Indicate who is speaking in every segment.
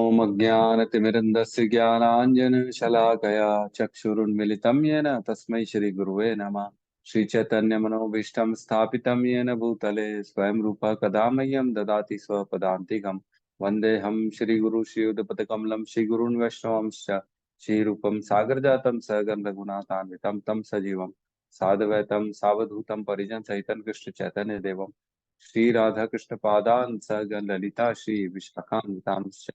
Speaker 1: ओम अज्ञानतिमिरन्धस्य ज्ञानाञ्जनशलाकया चक्षुरुन्मिलितं येन तस्मै श्रीगुरुवे नमः। श्रीचैतन्यमनोभीष्टं स्थापितं येन भूतले स्वयं रूपः कदा मह्यं ददाति स्वपदान्तिकं। वन्देऽहं श्रीगुरु श्रीयुतपदकमलं श्रीगुरून् वैष्णवांश्च श्रीरूपं सागरजातं सहगं रघुनाथान्वितं तं सजीवं साद्वैतं सावधूतं परिजनसहितं कृष्णचैतन्यदेवं श्री राधा कृष्ण पादान सहगण ललिता श्री विशाखान्वितांश्च।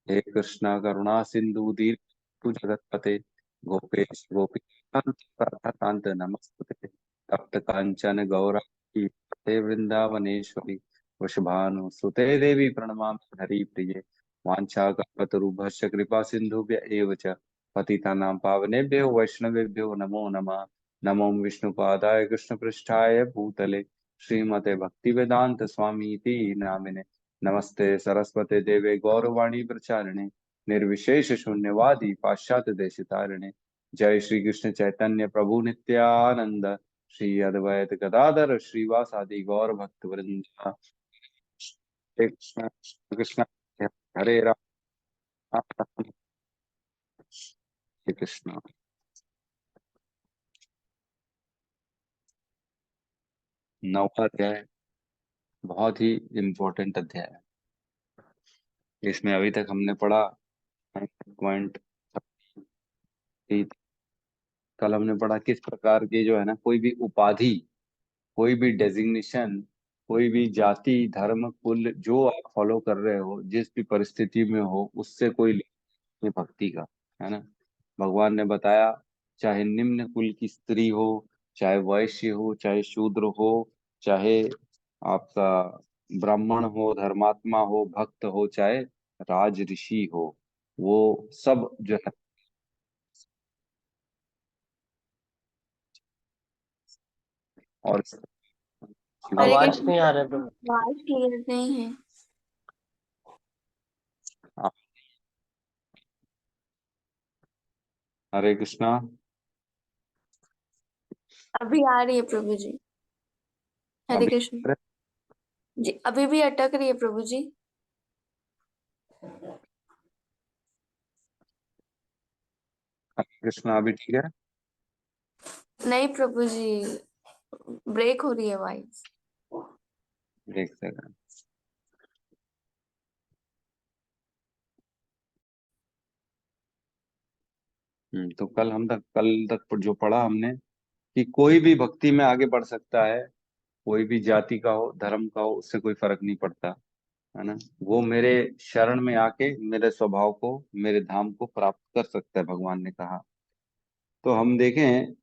Speaker 1: हे कृष्णा करुणा सिंधु दीर्घ जगतपते गोपेश गोपीकांत नमस्ते। तप्त कांचन गौरांगी ते वृंदावनेश्वरी वृषभानु सुते देवी प्रणमामि हरि प्रिये। वाञ्छाकल्पतरुभ्यश्च कृपा सिन्धुभ्य एव च पतितानां पावनेभ्यो वैष्णवेभ्यो नमो नमः। नमो विष्णुपादाय कृष्णपृष्ठाय भूतले श्रीमते भक्तिवेदांत स्वामी इति नामिने। नमस्ते सरस्वते देवे गौरवाणी प्रचारिणे निर्विशेष शून्यवादी पाश्चात्य देशतारिणे। जय श्री कृष्ण चैतन्य प्रभु नित्यानंद श्री अद्वैत गदाधर श्रीवासादि गौर भक्त वृंद। हरे कृष्ण कृष्ण हरे राम हरे कृष्ण। नौवा अध्याय बहुत ही इम्पोर्टेंट अध्याय है। इसमें अभी तक हमने पढ़ा पॉइंट। कल हमने पढ़ा किस प्रकार की जो है ना कोई भी उपाधि, कोई भी डेजिग्नेशन, कोई भी जाति धर्म कुल जो आप फॉलो कर रहे हो, जिस भी परिस्थिति में हो, उससे कोई लेना भक्ति का, है ना। भगवान ने बताया चाहे निम्न कुल की स्त्री हो, चाहे वैश्य हो, चाहे शूद्र हो, चाहे आपका ब्राह्मण हो, धर्मात्मा हो, भक्त हो, चाहे राज ऋषि हो, वो सब जो है। और
Speaker 2: हरे
Speaker 3: आवाज
Speaker 2: कृष्ण।
Speaker 3: नहीं आ रहा है प्रभु।
Speaker 2: आवाज क्लियर नहीं है।
Speaker 1: हरे कृष्णा।
Speaker 2: अभी आ रही है प्रभु जी। हरे
Speaker 1: अभी
Speaker 2: कृष्ण जी। अभी भी अटक रही है प्रभु जी।
Speaker 1: हरे कृष्णा अभी ठीक है।
Speaker 2: नहीं प्रभु जी, ब्रेक हो रही है वॉइस।
Speaker 1: एक सेकंड। तो कल तक जो पढ़ा हमने कि कोई भी भक्ति में आगे बढ़ सकता है, कोई भी जाति का हो, धर्म का हो, उससे कोई फर्क नहीं पड़ता, है ना। वो मेरे शरण में आके मेरे स्वभाव को, मेरे धाम को प्राप्त कर सकता है, भगवान ने कहा। तो हम देखें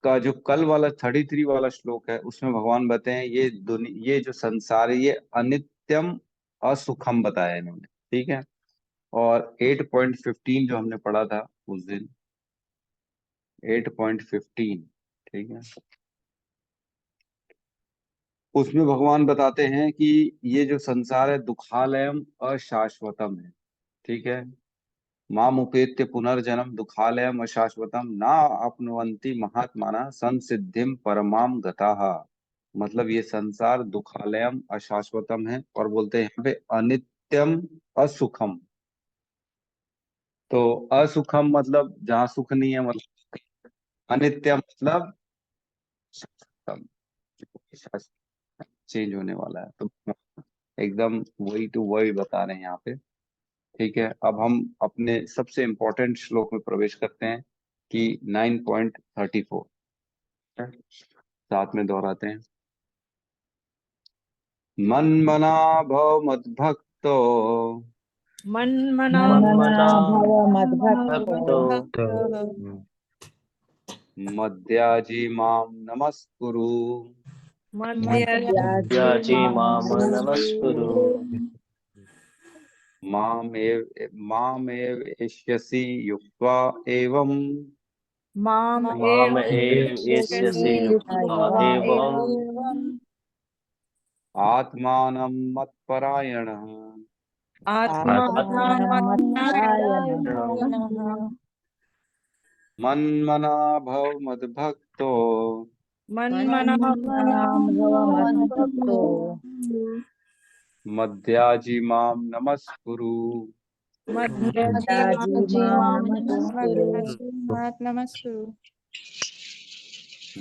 Speaker 1: का जो कल वाला 33 वाला श्लोक है, उसमें भगवान बताए ये जो संसार है, ये अनित्यम असुखम बताया इन्होंने, ठीक है। और 8.15 जो हमने पढ़ा था उस दिन, 8.15, ठीक है, उसमें भगवान बताते हैं कि ये जो संसार है दुखालयम अशाश्वतम है, ठीक है। माम उपेत्य पुनर्जन्म दुखालयम अशाश्वतम ना आपनुवन्ति महात्माना संसिद्धिम परमाम गताहा। मतलब ये संसार दुखालयम अशाश्वतम है, और बोलते हैं यहाँ पे अनित्यम असुखम। तो असुखम मतलब जहाँ सुख नहीं है, मतलब अनित्यम मतलब चेंज होने वाला है। तो एकदम वही टू वही बता रहे हैं यहाँ पे, ठीक है। अब हम अपने सबसे इंपॉर्टेंट श्लोक में प्रवेश करते हैं कि 9.34 साथ में दोहराते हैं। मन मना भव मद्भक्तो
Speaker 4: मन्मना
Speaker 3: मन्मना
Speaker 4: भव
Speaker 3: भक्तो
Speaker 4: मद्भक्तो
Speaker 1: मद्याजी माम नमस्कुरु
Speaker 4: मद्याजी
Speaker 3: याची माम
Speaker 4: नमस्कुरु
Speaker 3: नमस्कुरु
Speaker 1: मामेव एष्यसि युक्त्वा एवं
Speaker 4: माम
Speaker 3: माम
Speaker 4: एव
Speaker 3: एव
Speaker 4: एष्यसि
Speaker 3: एष्यसि युक्त्वा
Speaker 4: युक्त्वा
Speaker 3: एवं
Speaker 4: एवम्
Speaker 1: आत्मानं मत्परायणः
Speaker 4: आत्मानं
Speaker 3: आत्मानं
Speaker 4: मत्परायणः
Speaker 1: मन्मना भव मद्भक्तो
Speaker 4: मन्मना भव मद्भक्तो
Speaker 1: मद्याजी माम नमस्कुरु
Speaker 4: मद्याजी मां नमस्कुरु।
Speaker 5: नमस्कुरु।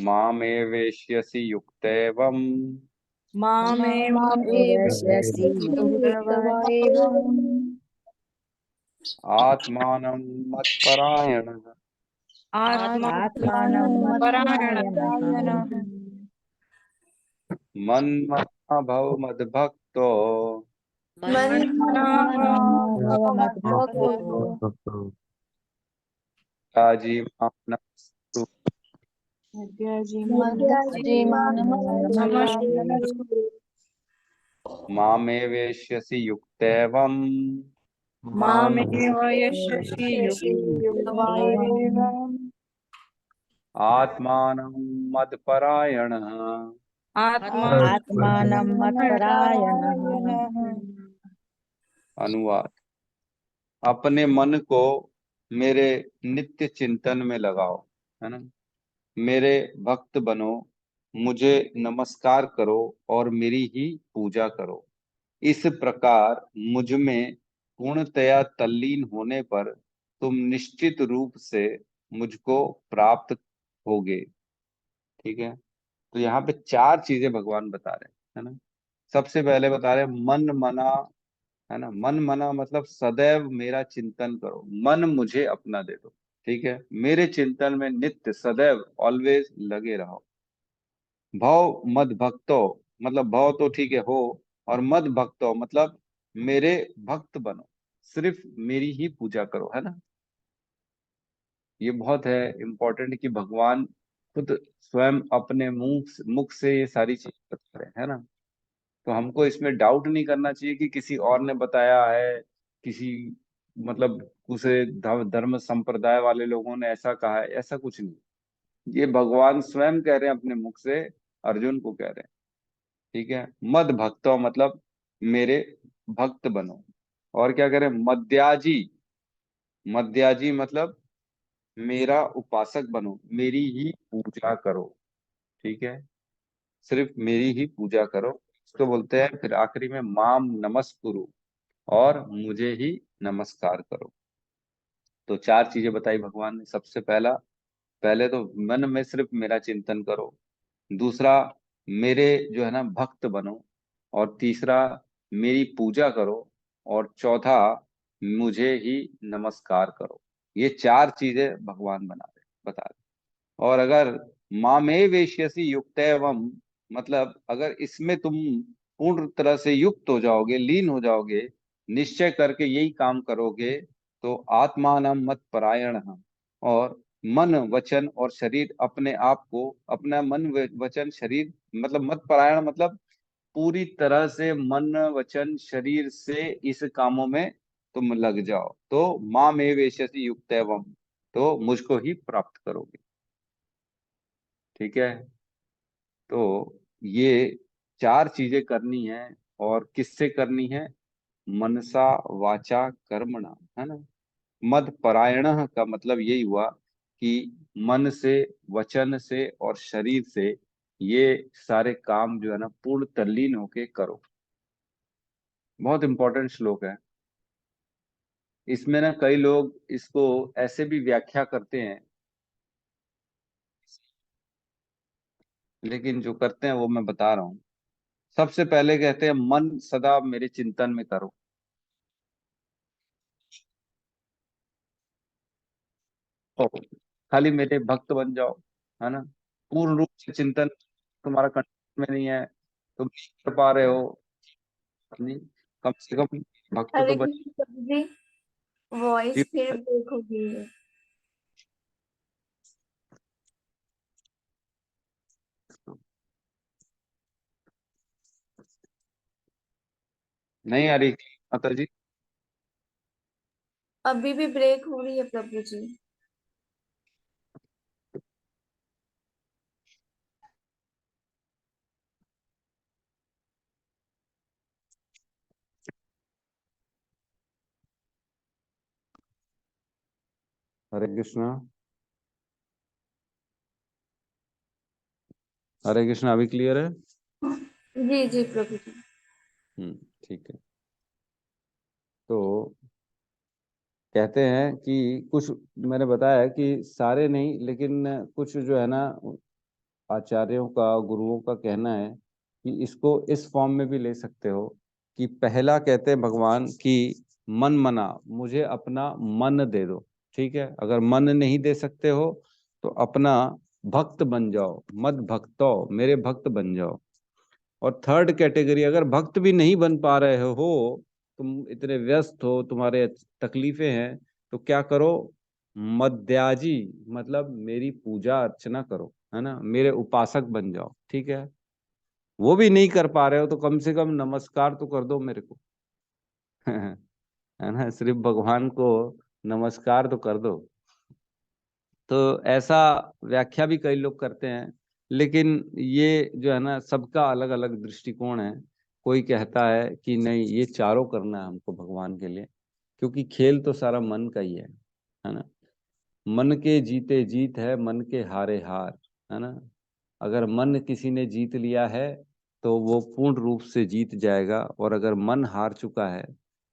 Speaker 1: मामेवेश्यसि युक्तैवम्
Speaker 4: मामेव
Speaker 3: वैश्यसि
Speaker 5: एवम्
Speaker 1: आत्मानं मत्परायणः
Speaker 4: आत्मानं मत्परायणः
Speaker 1: मन्मना भव मद्भक्तो
Speaker 2: मन्मना
Speaker 4: भव
Speaker 2: भव
Speaker 4: मद्भक्तो
Speaker 2: मद्भक्तो
Speaker 1: राजी मां नमस्कुरु।
Speaker 2: मद्याजी मां नमस्कुरु।
Speaker 4: नमस्कुरु।
Speaker 1: मामेवेश्यसि युक्तैवम्
Speaker 4: मामेव यशस्वी
Speaker 2: एवम्
Speaker 1: आत्मानं मत्परायणः
Speaker 4: आत्मानं मत्परायणः।
Speaker 1: अनुवाद। अपने मन को मेरे नित्य चिंतन में लगाओ, है ना। मेरे भक्त बनो, मुझे नमस्कार करो और मेरी ही पूजा करो। इस प्रकार मुझ में पूर्णतया तल्लीन होने पर तुम निश्चित रूप से मुझको प्राप्त होगे। ठीक है। तो यहाँ पे चार चीजें भगवान बता रहे हैं, है ना। सबसे पहले बता रहे हैं मन मना, है ना। मन मना मतलब सदैव मेरा चिंतन करो, मन मुझे अपना दे दो। ठीक है। मेरे चिंतन में नित्य सदैव ऑलवेज लगे रहो। भव मद भक्तो मतलब भव तो ठीक है हो, और मद भक्तो मतलब मेरे भक्त बनो, सिर्फ मेरी ही पूजा करो, है ना। ये बहुत है इम्पोर्टेंट कि भगवान खुद स्वयं अपने मुख से ये सारी चीज बता रहे हैं, है ना। तो हमको इसमें डाउट नहीं करना चाहिए कि किसी और ने बताया है, किसी मतलब दूसरे धर्म संप्रदाय वाले लोगों ने ऐसा कहा है, ऐसा कुछ नहीं। ये भगवान स्वयं कह रहे हैं अपने मुख से, अर्जुन को कह रहे हैं। ठीक है। मद भक्तो मतलब मेरे भक्त बनो। और क्या करें, मद्याजी, मद्याजी मतलब मेरा उपासक बनो, मेरी ही पूजा करो। ठीक है। सिर्फ मेरी ही पूजा करो। इसको बोलते हैं फिर आखिरी में माम नमस्कुरु, और मुझे ही नमस्कार करो। तो चार चीजें बताई भगवान ने। सबसे पहला, पहले तो मन में सिर्फ मेरा चिंतन करो। दूसरा, मेरे जो है ना भक्त बनो। और तीसरा, मेरी पूजा करो। और चौथा, मुझे ही नमस्कार करो। ये चार चीजें भगवान बता रहे। और अगर मामे वेश्यसी युक्त एवं मतलब अगर इसमें तुम पूर्ण तरह से युक्त हो जाओगे, लीन हो जाओगे, निश्चय करके यही काम करोगे, तो आत्मानम मत परायण, और मन वचन और शरीर अपने आप को, अपना मन वचन शरीर मतलब मत परायण मतलब पूरी तरह से मन वचन शरीर से इस कामों में तुम लग जाओ, तो माँ में वेशसी युक्त एवं, तो मुझको ही प्राप्त करोगे। ठीक है। तो ये चार चीजें करनी है, और किससे करनी है, मनसा वाचा कर्मणा, है ना। मद परायण का मतलब यही हुआ कि मन से, वचन से और शरीर से ये सारे काम जो है ना पूर्ण तल्लीन होके करो। बहुत इंपॉर्टेंट श्लोक है। इसमें ना कई लोग इसको ऐसे भी व्याख्या करते हैं, लेकिन जो करते हैं वो मैं बता रहा हूँ। सबसे पहले कहते हैं मन सदा मेरे चिंतन में करो। तो खाली मेरे भक्त बन जाओ, है ना। पूर्ण रूप से चिंतन तुम्हारा कंट्रोल में नहीं है, तुम नहीं कर पा रहे हो, नहीं, कम से कम भक्त तो
Speaker 2: हरे
Speaker 1: बन।
Speaker 2: कृष्ण प्रभु जी, वॉइस
Speaker 1: जी।
Speaker 2: फिर ब्रेक हो गई है।
Speaker 1: नहीं आ रही माता जी।
Speaker 2: अभी भी ब्रेक हो रही है प्रभु जी।
Speaker 1: हरे कृष्णा, हरे कृष्णा, अभी क्लियर है।
Speaker 2: जी जी प्रभु जी।
Speaker 1: ठीक है। तो कहते हैं कि कुछ, मैंने बताया कि सारे नहीं, लेकिन कुछ जो है ना आचार्यों का, गुरुओं का कहना है कि इसको इस फॉर्म में भी ले सकते हो कि पहला कहते हैं भगवान कि मन मना, मुझे अपना मन दे दो। ठीक है, अगर मन नहीं दे सकते हो तो अपना भक्त बन जाओ, मद भक्तो, मेरे भक्त बन जाओ। और थर्ड कैटेगरी, अगर भक्त भी नहीं बन पा रहे हो, तुम इतने व्यस्त हो, तुम्हारे तकलीफें हैं, तो क्या करो, मद्याजी, मतलब मेरी पूजा अर्चना करो, है ना, मेरे उपासक बन जाओ। ठीक है, वो भी नहीं कर पा रहे हो तो कम से कम नमस्कार तो कर दो मेरे को। है ना, सिर्फ भगवान को नमस्कार तो कर दो। तो ऐसा व्याख्या भी कई लोग करते हैं, लेकिन ये जो है ना सबका अलग अलग दृष्टिकोण है। कोई कहता है कि नहीं, ये चारों करना है हमको भगवान के लिए, क्योंकि खेल तो सारा मन का ही है ना। मन के जीते जीत है, मन के हारे हार, है ना। अगर मन किसी ने जीत लिया है तो वो पूर्ण रूप से जीत जाएगा, और अगर मन हार चुका है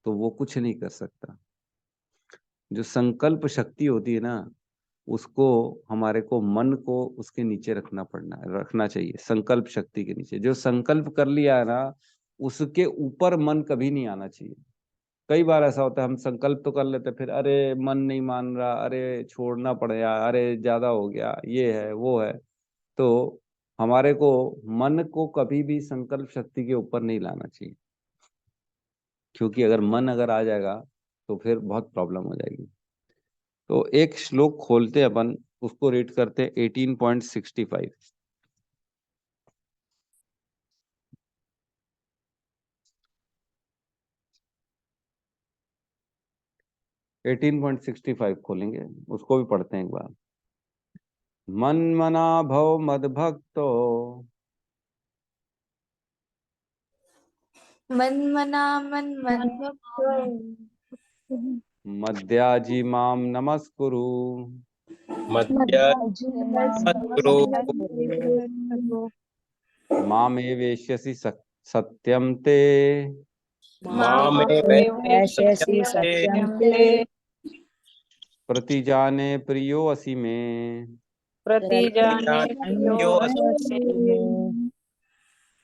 Speaker 1: तो वो कुछ नहीं कर सकता। जो संकल्प शक्ति होती है ना, उसको, हमारे को मन को उसके नीचे रखना चाहिए, संकल्प शक्ति के नीचे। जो संकल्प कर लिया है ना, उसके ऊपर मन कभी नहीं आना चाहिए। कई बार ऐसा होता है, हम संकल्प तो कर लेते हैं, फिर अरे मन नहीं मान रहा, अरे छोड़ना पड़ेगा, अरे ज्यादा हो गया, ये है वो है। तो हमारे को मन को कभी भी संकल्प शक्ति के ऊपर नहीं लाना चाहिए, क्योंकि अगर मन अगर आ जाएगा तो फिर बहुत प्रॉब्लम हो जाएगी। तो एक श्लोक खोलते हैं अपन, उसको रीड करते हैं, 18.65। 18.65 खोलेंगे, उसको भी पढ़ते हैं एक बार। मन मना भव मद भक्तो,
Speaker 2: मन मद भक्तो
Speaker 1: मद्याजी माम नमस्कुरु,
Speaker 3: मध्यात्मकरो
Speaker 1: मामे वेश्यसि सत्यम ते,
Speaker 3: मामेव
Speaker 4: वैश्यसि
Speaker 3: सत्यन्ते
Speaker 4: सत्यं ते
Speaker 1: प्रतिजाने प्रियो असि में।
Speaker 4: प्रतिजाने
Speaker 3: प्रतिजाने
Speaker 4: प्रियो
Speaker 3: यो
Speaker 4: अस्मि मे।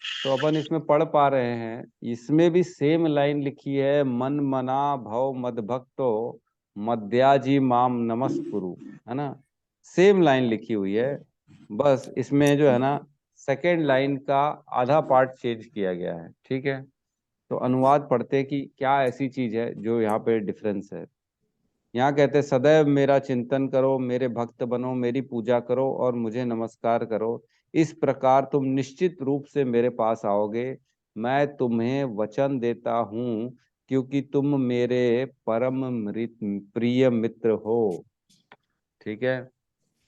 Speaker 1: तो अपन इसमें पढ़ पा रहे हैं, इसमें भी सेम लाइन लिखी है, मन मना भव मद भक्तो मद्याजी माम नमस्कुरु, है ना। सेम लाइन लिखी हुई है, बस इसमें जो है ना सेकेंड लाइन का आधा पार्ट चेंज किया गया है। ठीक है, तो अनुवाद पढ़ते हैं कि क्या ऐसी चीज है जो यहाँ पे डिफरेंस है। यहाँ कहते हैं, सदैव मेरा चिंतन करो, मेरे भक्त बनो, मेरी पूजा करो और मुझे नमस्कार करो। इस प्रकार तुम निश्चित रूप से मेरे पास आओगे। मैं तुम्हें वचन देता हूँ, क्योंकि तुम मेरे परम प्रिय मित्र हो। ठीक है,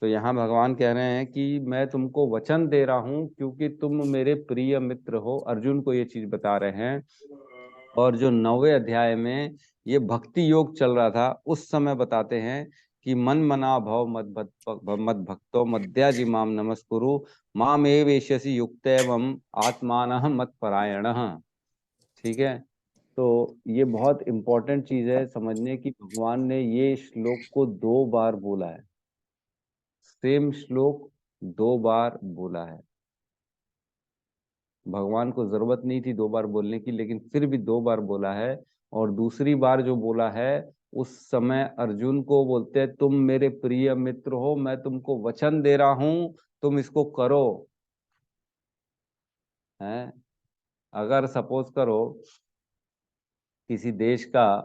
Speaker 1: तो यहाँ भगवान कह रहे हैं कि मैं तुमको वचन दे रहा हूँ क्योंकि तुम मेरे प्रिय मित्र हो, अर्जुन को ये चीज बता रहे हैं। और जो 9वें अध्याय में ये भक्ति योग चल रहा था, उस समय बताते हैं कि मन मना भव मद भक्तो मद्याजी माम नमस्कुरु, माम एवेश्यसि युक्तैवम आत्मानः मत परायण। ठीक है, तो ये बहुत इंपॉर्टेंट चीज है समझने की, भगवान ने ये श्लोक को 2 बार बोला है, सेम श्लोक 2 बार बोला है। भगवान को जरूरत नहीं थी 2 बार बोलने की, लेकिन फिर भी 2 बार बोला है। और दूसरी बार जो बोला है, उस समय अर्जुन को बोलते हैं, तुम मेरे प्रिय मित्र हो, मैं तुमको वचन दे रहा हूं, तुम इसको करो। हैं, अगर सपोज करो किसी देश का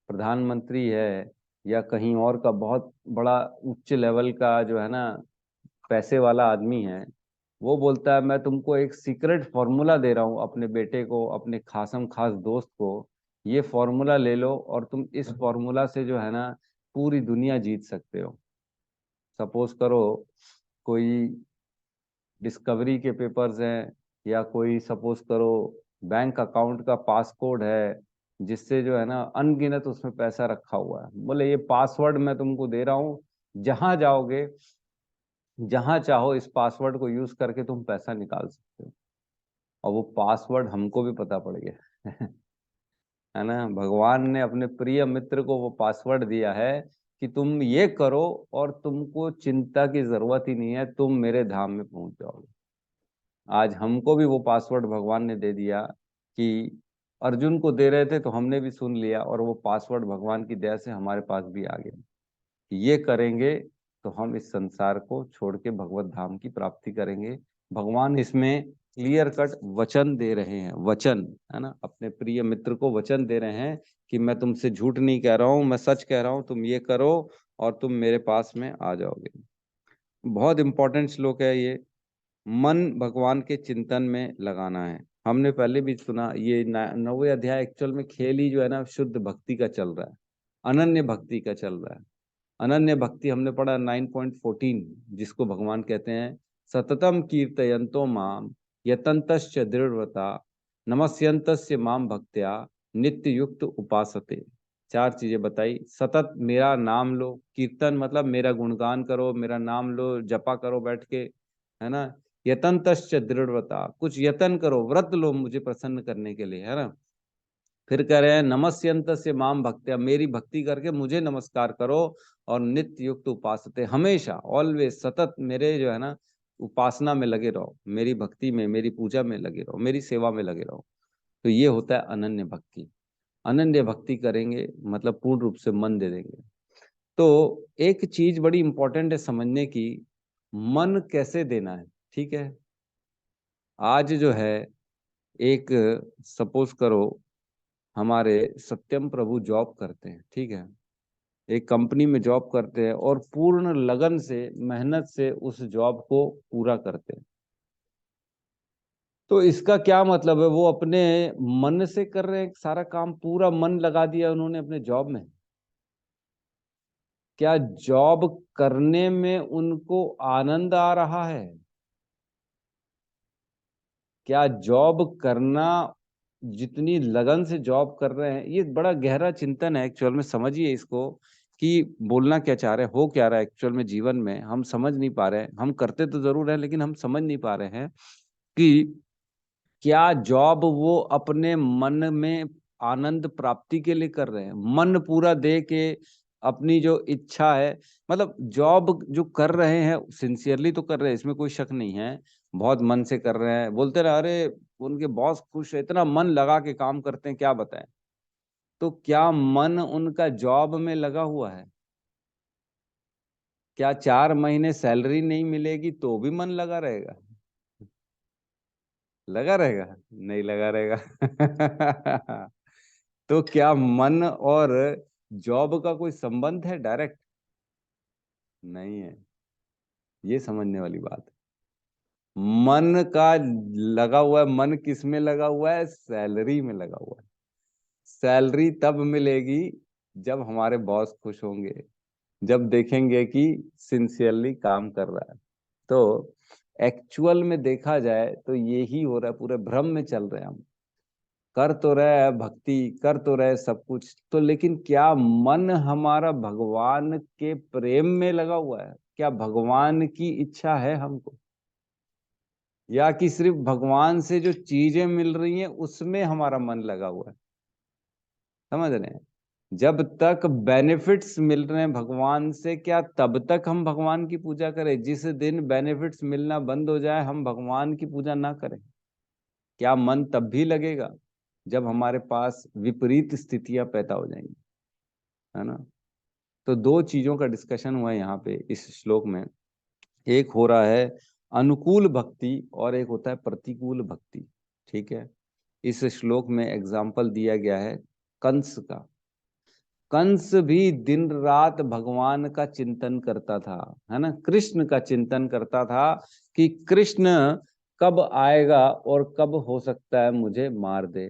Speaker 1: प्रधानमंत्री है, या कहीं और का बहुत बड़ा उच्च लेवल का जो है ना पैसे वाला आदमी है, वो बोलता है, मैं तुमको एक सीक्रेट फॉर्मूला दे रहा हूँ, अपने बेटे को, अपने खासम खास दोस्त को, ये फॉर्मूला ले लो और तुम इस फॉर्मूला से जो है ना पूरी दुनिया जीत सकते हो। सपोज करो कोई डिस्कवरी के पेपर्स हैं, या कोई सपोज करो बैंक अकाउंट का पासकोड है, जिससे जो है ना अनगिनत उसमें पैसा रखा हुआ है, बोले ये पासवर्ड मैं तुमको दे रहा हूँ, जहां जाओगे, जहां चाहो इस पासवर्ड को यूज करके तुम पैसा निकाल सकते हो। और वो पासवर्ड हमको भी पता पड़ गया। है ना। भगवान ने अपने प्रिय मित्र को वो पासवर्ड दिया है कि तुम ये करो और तुमको चिंता की जरूरत ही नहीं है, तुम मेरे धाम में पहुंच जाओगे। आज हमको भी वो पासवर्ड भगवान ने दे दिया कि अर्जुन को दे रहे थे तो हमने भी सुन लिया, और वो पासवर्ड भगवान की दया से हमारे पास भी आ गया। ये करेंगे तो हम इस संसार को छोड़ के भगवत धाम की प्राप्ति करेंगे। भगवान इसमें क्लियर कट वचन दे रहे हैं, वचन, है ना, अपने प्रिय मित्र को वचन दे रहे हैं कि मैं तुमसे झूठ नहीं कह रहा हूं, मैं सच कह रहा हूं, तुम ये करो और तुम मेरे पास में आ जाओगे। बहुत इंपॉर्टेंट श्लोक है ये। मन भगवान के चिंतन में लगाना है। हमने पहले भी सुना, ये 9वें अध्याय एक्चुअल में खेल ही जो है ना शुद्ध भक्ति का चल रहा है, अनन्य भक्ति का चल रहा है। अनन्य भक्ति हमने पढ़ा 9.14, जिसको भगवान कहते हैं सततम कीर्तयन्तो माम यतन्तश्च दृढ़व्रता नमस्यन्तस्य माम भक्त्या नित्य युक्त उपासते। चार चीजें बताई। सतत मेरा नाम लो, कीर्तन मतलब मेरा गुणगान करो, मेरा नाम लो, जपा करो बैठ के, है ना। यतन्तश्च दृढ़व्रता, कुछ यतन करो, व्रत लो मुझे प्रसन्न करने के लिए, है ना। फिर कह रहे हैं नमस्यंत से माम भक्त्या, मेरी भक्ति करके मुझे नमस्कार करो, और नित्य युक्त उपासते, हमेशा ऑलवेज सतत मेरे जो है ना उपासना में लगे रहो, मेरी भक्ति में, मेरी पूजा में लगे रहो, मेरी सेवा में लगे रहो। तो ये होता है अनन्य भक्ति। अनन्य भक्ति करेंगे मतलब पूर्ण रूप से मन दे देंगे। तो एक चीज बड़ी इंपॉर्टेंट है समझने की, मन कैसे देना है, ठीक है। आज जो है एक, सपोज करो हमारे सत्यम प्रभु जॉब करते हैं, ठीक है, एक कंपनी में जॉब करते हैं और पूर्ण लगन से, मेहनत से उस जॉब को पूरा करते हैं। तो इसका क्या मतलब है, वो अपने मन से कर रहे हैं सारा काम, पूरा मन लगा दिया उन्होंने अपने जॉब में। क्या जॉब करने में उनको आनंद आ रहा है? क्या जॉब करना, जितनी लगन से जॉब कर रहे हैं, ये बड़ा गहरा चिंतन है एक्चुअल में, समझिए इसको कि बोलना क्या चाह रहे हैं, हो क्या रहा है एक्चुअल में जीवन में, हम समझ नहीं पा रहे हैं। हम करते तो जरूर हैं लेकिन हम समझ नहीं पा रहे हैं कि क्या जॉब वो अपने मन में आनंद प्राप्ति के लिए कर रहे हैं, मन पूरा दे के अपनी जो इच्छा है, मतलब जॉब जो कर रहे हैं सिंसियरली तो कर रहे हैं, इसमें कोई शक नहीं है, बहुत मन से कर रहे हैं, बोलते रहे अरे उनके बॉस खुश है, इतना मन लगा के काम करते हैं, क्या बताएं। तो क्या मन उनका जॉब में लगा हुआ है? क्या 4 महीने सैलरी नहीं मिलेगी तो भी मन लगा रहेगा? लगा रहेगा? नहीं लगा रहेगा। तो क्या मन और जॉब का कोई संबंध है डायरेक्ट? नहीं है। ये समझने वाली बात है। मन का लगा हुआ है, मन किस में लगा हुआ है? सैलरी में लगा हुआ है। सैलरी तब मिलेगी जब हमारे बॉस खुश होंगे, जब देखेंगे कि सिंसियरली काम कर रहा है। तो एक्चुअल में देखा जाए तो यही हो रहा है, पूरे भ्रम में चल रहे हैं हम। कर तो रहे भक्ति, कर तो रहे सब कुछ तो, लेकिन क्या मन हमारा भगवान के प्रेम में लगा हुआ है? क्या भगवान की इच्छा है हमको, या कि सिर्फ भगवान से जो चीजें मिल रही हैं उसमें हमारा मन लगा हुआ है? समझ रहे हैं? जब तक बेनिफिट्स मिल रहे हैं भगवान से, क्या तब तक हम भगवान की पूजा करें? जिस दिन बेनिफिट्स मिलना बंद हो जाए हम भगवान की पूजा ना करें, क्या मन तब भी लगेगा जब हमारे पास विपरीत स्थितियां पैदा हो जाएंगी, है ना। तो दो चीजों का डिस्कशन हुआ है यहाँ पे इस श्लोक में। एक हो रहा है अनुकूल भक्ति और एक होता है प्रतिकूल भक्ति, ठीक है। इस श्लोक में एग्जाम्पल दिया गया है कंस का। कंस भी दिन रात भगवान का चिंतन करता था, है ना, कृष्ण का चिंतन करता था कि कृष्ण कब आएगा और कब हो सकता है मुझे मार दे।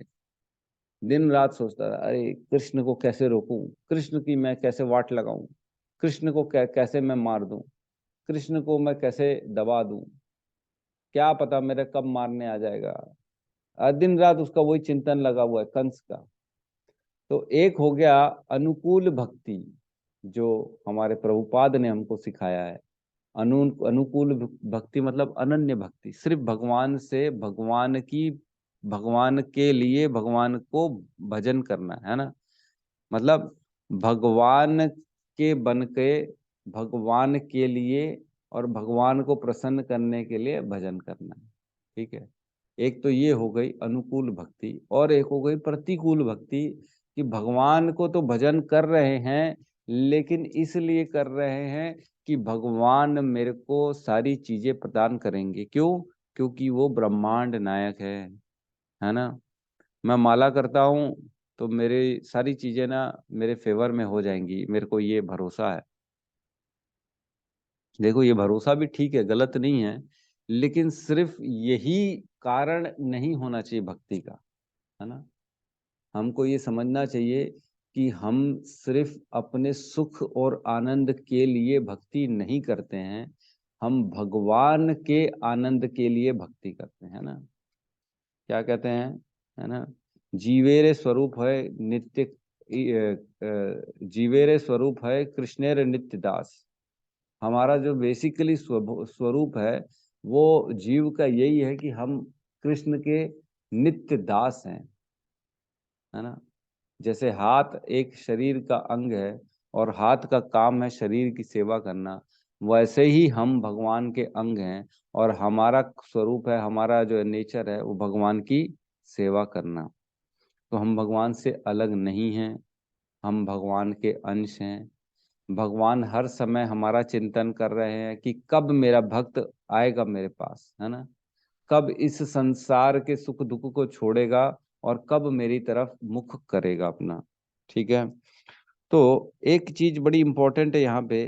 Speaker 1: दिन रात सोचता था अरे कृष्ण को कैसे रोकूं, कृष्ण की मैं कैसे वाट लगाऊं, कृष्ण को कैसे मैं मार दूं, कृष्ण को मैं कैसे दबा दूं, क्या पता मेरा कब मारने आ जाएगा। दिन रात उसका वही चिंतन लगा हुआ है कंस का। तो एक हो गया अनुकूल भक्ति, जो हमारे प्रभुपाद ने हमको सिखाया है। अनुकूल भक्ति मतलब अनन्य भक्ति, सिर्फ भगवान से, भगवान की भगवान के लिए भगवान को भजन करना है ना, मतलब भगवान के बन के भगवान के लिए और भगवान को प्रसन्न करने के लिए भजन करना है। ठीक है, एक तो ये हो गई अनुकूल भक्ति, और एक हो गई प्रतिकूल भक्ति, कि भगवान को तो भजन कर रहे हैं लेकिन इसलिए कर रहे हैं कि भगवान मेरे को सारी चीजें प्रदान करेंगे। क्यों? क्योंकि वो ब्रह्मांड नायक है ना। मैं माला करता हूँ तो मेरी सारी चीजें ना मेरे फेवर में हो जाएंगी, मेरे को ये भरोसा है। देखो ये भरोसा भी ठीक है, गलत नहीं है, लेकिन सिर्फ यही कारण नहीं होना चाहिए भक्ति का, है ना। हमको ये समझना चाहिए कि हम सिर्फ अपने सुख और आनंद के लिए भक्ति नहीं करते हैं, हम भगवान के आनंद के लिए भक्ति करते हैं ना। क्या कहते हैं, है ना, जीवेरे स्वरूप है नित्य, जीवेरे स्वरूप है कृष्णेर नित्य दास। हमारा जो बेसिकली स्वरूप है वो जीव का यही है कि हम कृष्ण के नित्य दास हैं, है ना। जैसे हाथ एक शरीर का अंग है और हाथ का काम है शरीर की सेवा करना, वैसे ही हम भगवान के अंग हैं और हमारा स्वरूप है, हमारा जो नेचर है वो भगवान की सेवा करना। तो हम भगवान से अलग नहीं हैं, हम भगवान के अंश हैं। भगवान हर समय हमारा चिंतन कर रहे हैं कि कब मेरा भक्त आएगा मेरे पास, है ना, कब इस संसार के सुख दुख को छोड़ेगा और कब मेरी तरफ मुख करेगा अपना। ठीक है, तो एक चीज बड़ी इंपॉर्टेंट है यहाँ पे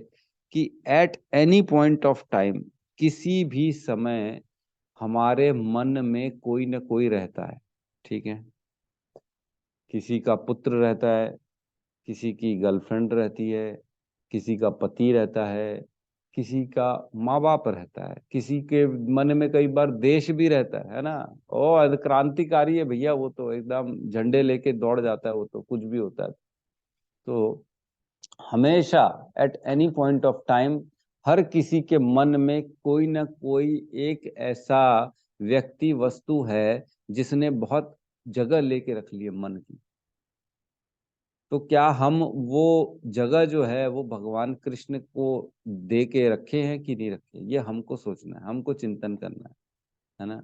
Speaker 1: कि eight any point of time, किसी भी समय हमारे मन में कोई ना कोई रहता है। ठीक है, किसी का पुत्र रहता है, किसी की गर्लफ्रेंड रहती है, किसी का पति रहता है, किसी का माँ बाप रहता है, किसी के मन में कई बार देश भी रहता है ना। ओ क्रांतिकारी है भैया, वो तो एकदम झंडे लेके दौड़ जाता है, वो तो कुछ भी होता है। तो हमेशा at any point of time हर किसी के मन में कोई ना कोई एक ऐसा व्यक्ति वस्तु है जिसने बहुत जगह लेके रख ली है मन की। तो क्या हम वो जगह जो है वो भगवान कृष्ण को दे के रखे हैं कि नहीं रखे, ये हमको सोचना है, हमको चिंतन करना है ना।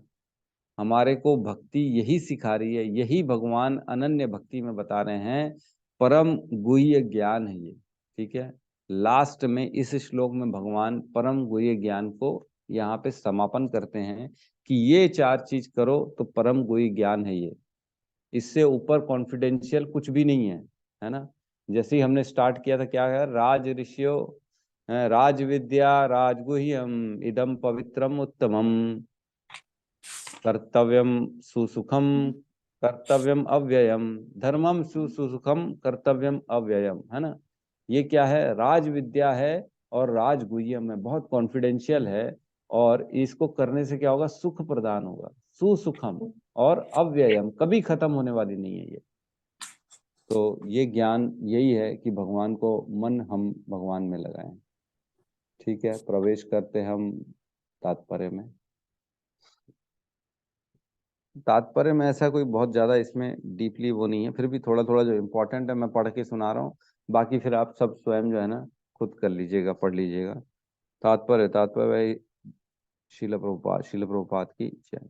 Speaker 1: हमारे को भक्ति यही सिखा रही है, यही भगवान अनन्य भक्ति में बता रहे हैं, परम गुह्य ज्ञान है ये। ठीक है, लास्ट में इस श्लोक में भगवान परम गुह्य ज्ञान को यहाँ पे समापन करते हैं कि ये चार चीज करो तो परम गुह्य ज्ञान है ये, इससे ऊपर कॉन्फिडेंशियल कुछ भी नहीं है ना। जैसे ही हमने स्टार्ट किया था, क्या है, राज ऋषियो राज विद्या राजगुह्यम इदम पवित्रम उत्तमम कर्तव्यम सुसुखम कर्तव्यम अव्ययम धर्मम सुसुखम कर्तव्यम अव्ययम, है ना। ये क्या है, राज विद्या है और राजगुह्यम है, बहुत कॉन्फिडेंशियल है, और इसको करने से क्या होगा, सुख प्रदान होगा, सुसुखम और अव्ययम, कभी खत्म होने वाली नहीं है ये। तो ये ज्ञान यही है कि भगवान को मन हम भगवान में लगाएं। ठीक है, प्रवेश करते हम तात्पर्य में। तात्पर्य में ऐसा कोई बहुत ज्यादा इसमें डीपली वो नहीं है, फिर भी थोड़ा थोड़ा जो इम्पोर्टेंट है मैं पढ़ के सुना रहा हूँ, बाकी फिर आप सब स्वयं जो है ना खुद कर लीजिएगा, पढ़ लीजिएगा। तात्पर्य भाई शिल प्रभुपाद की जय।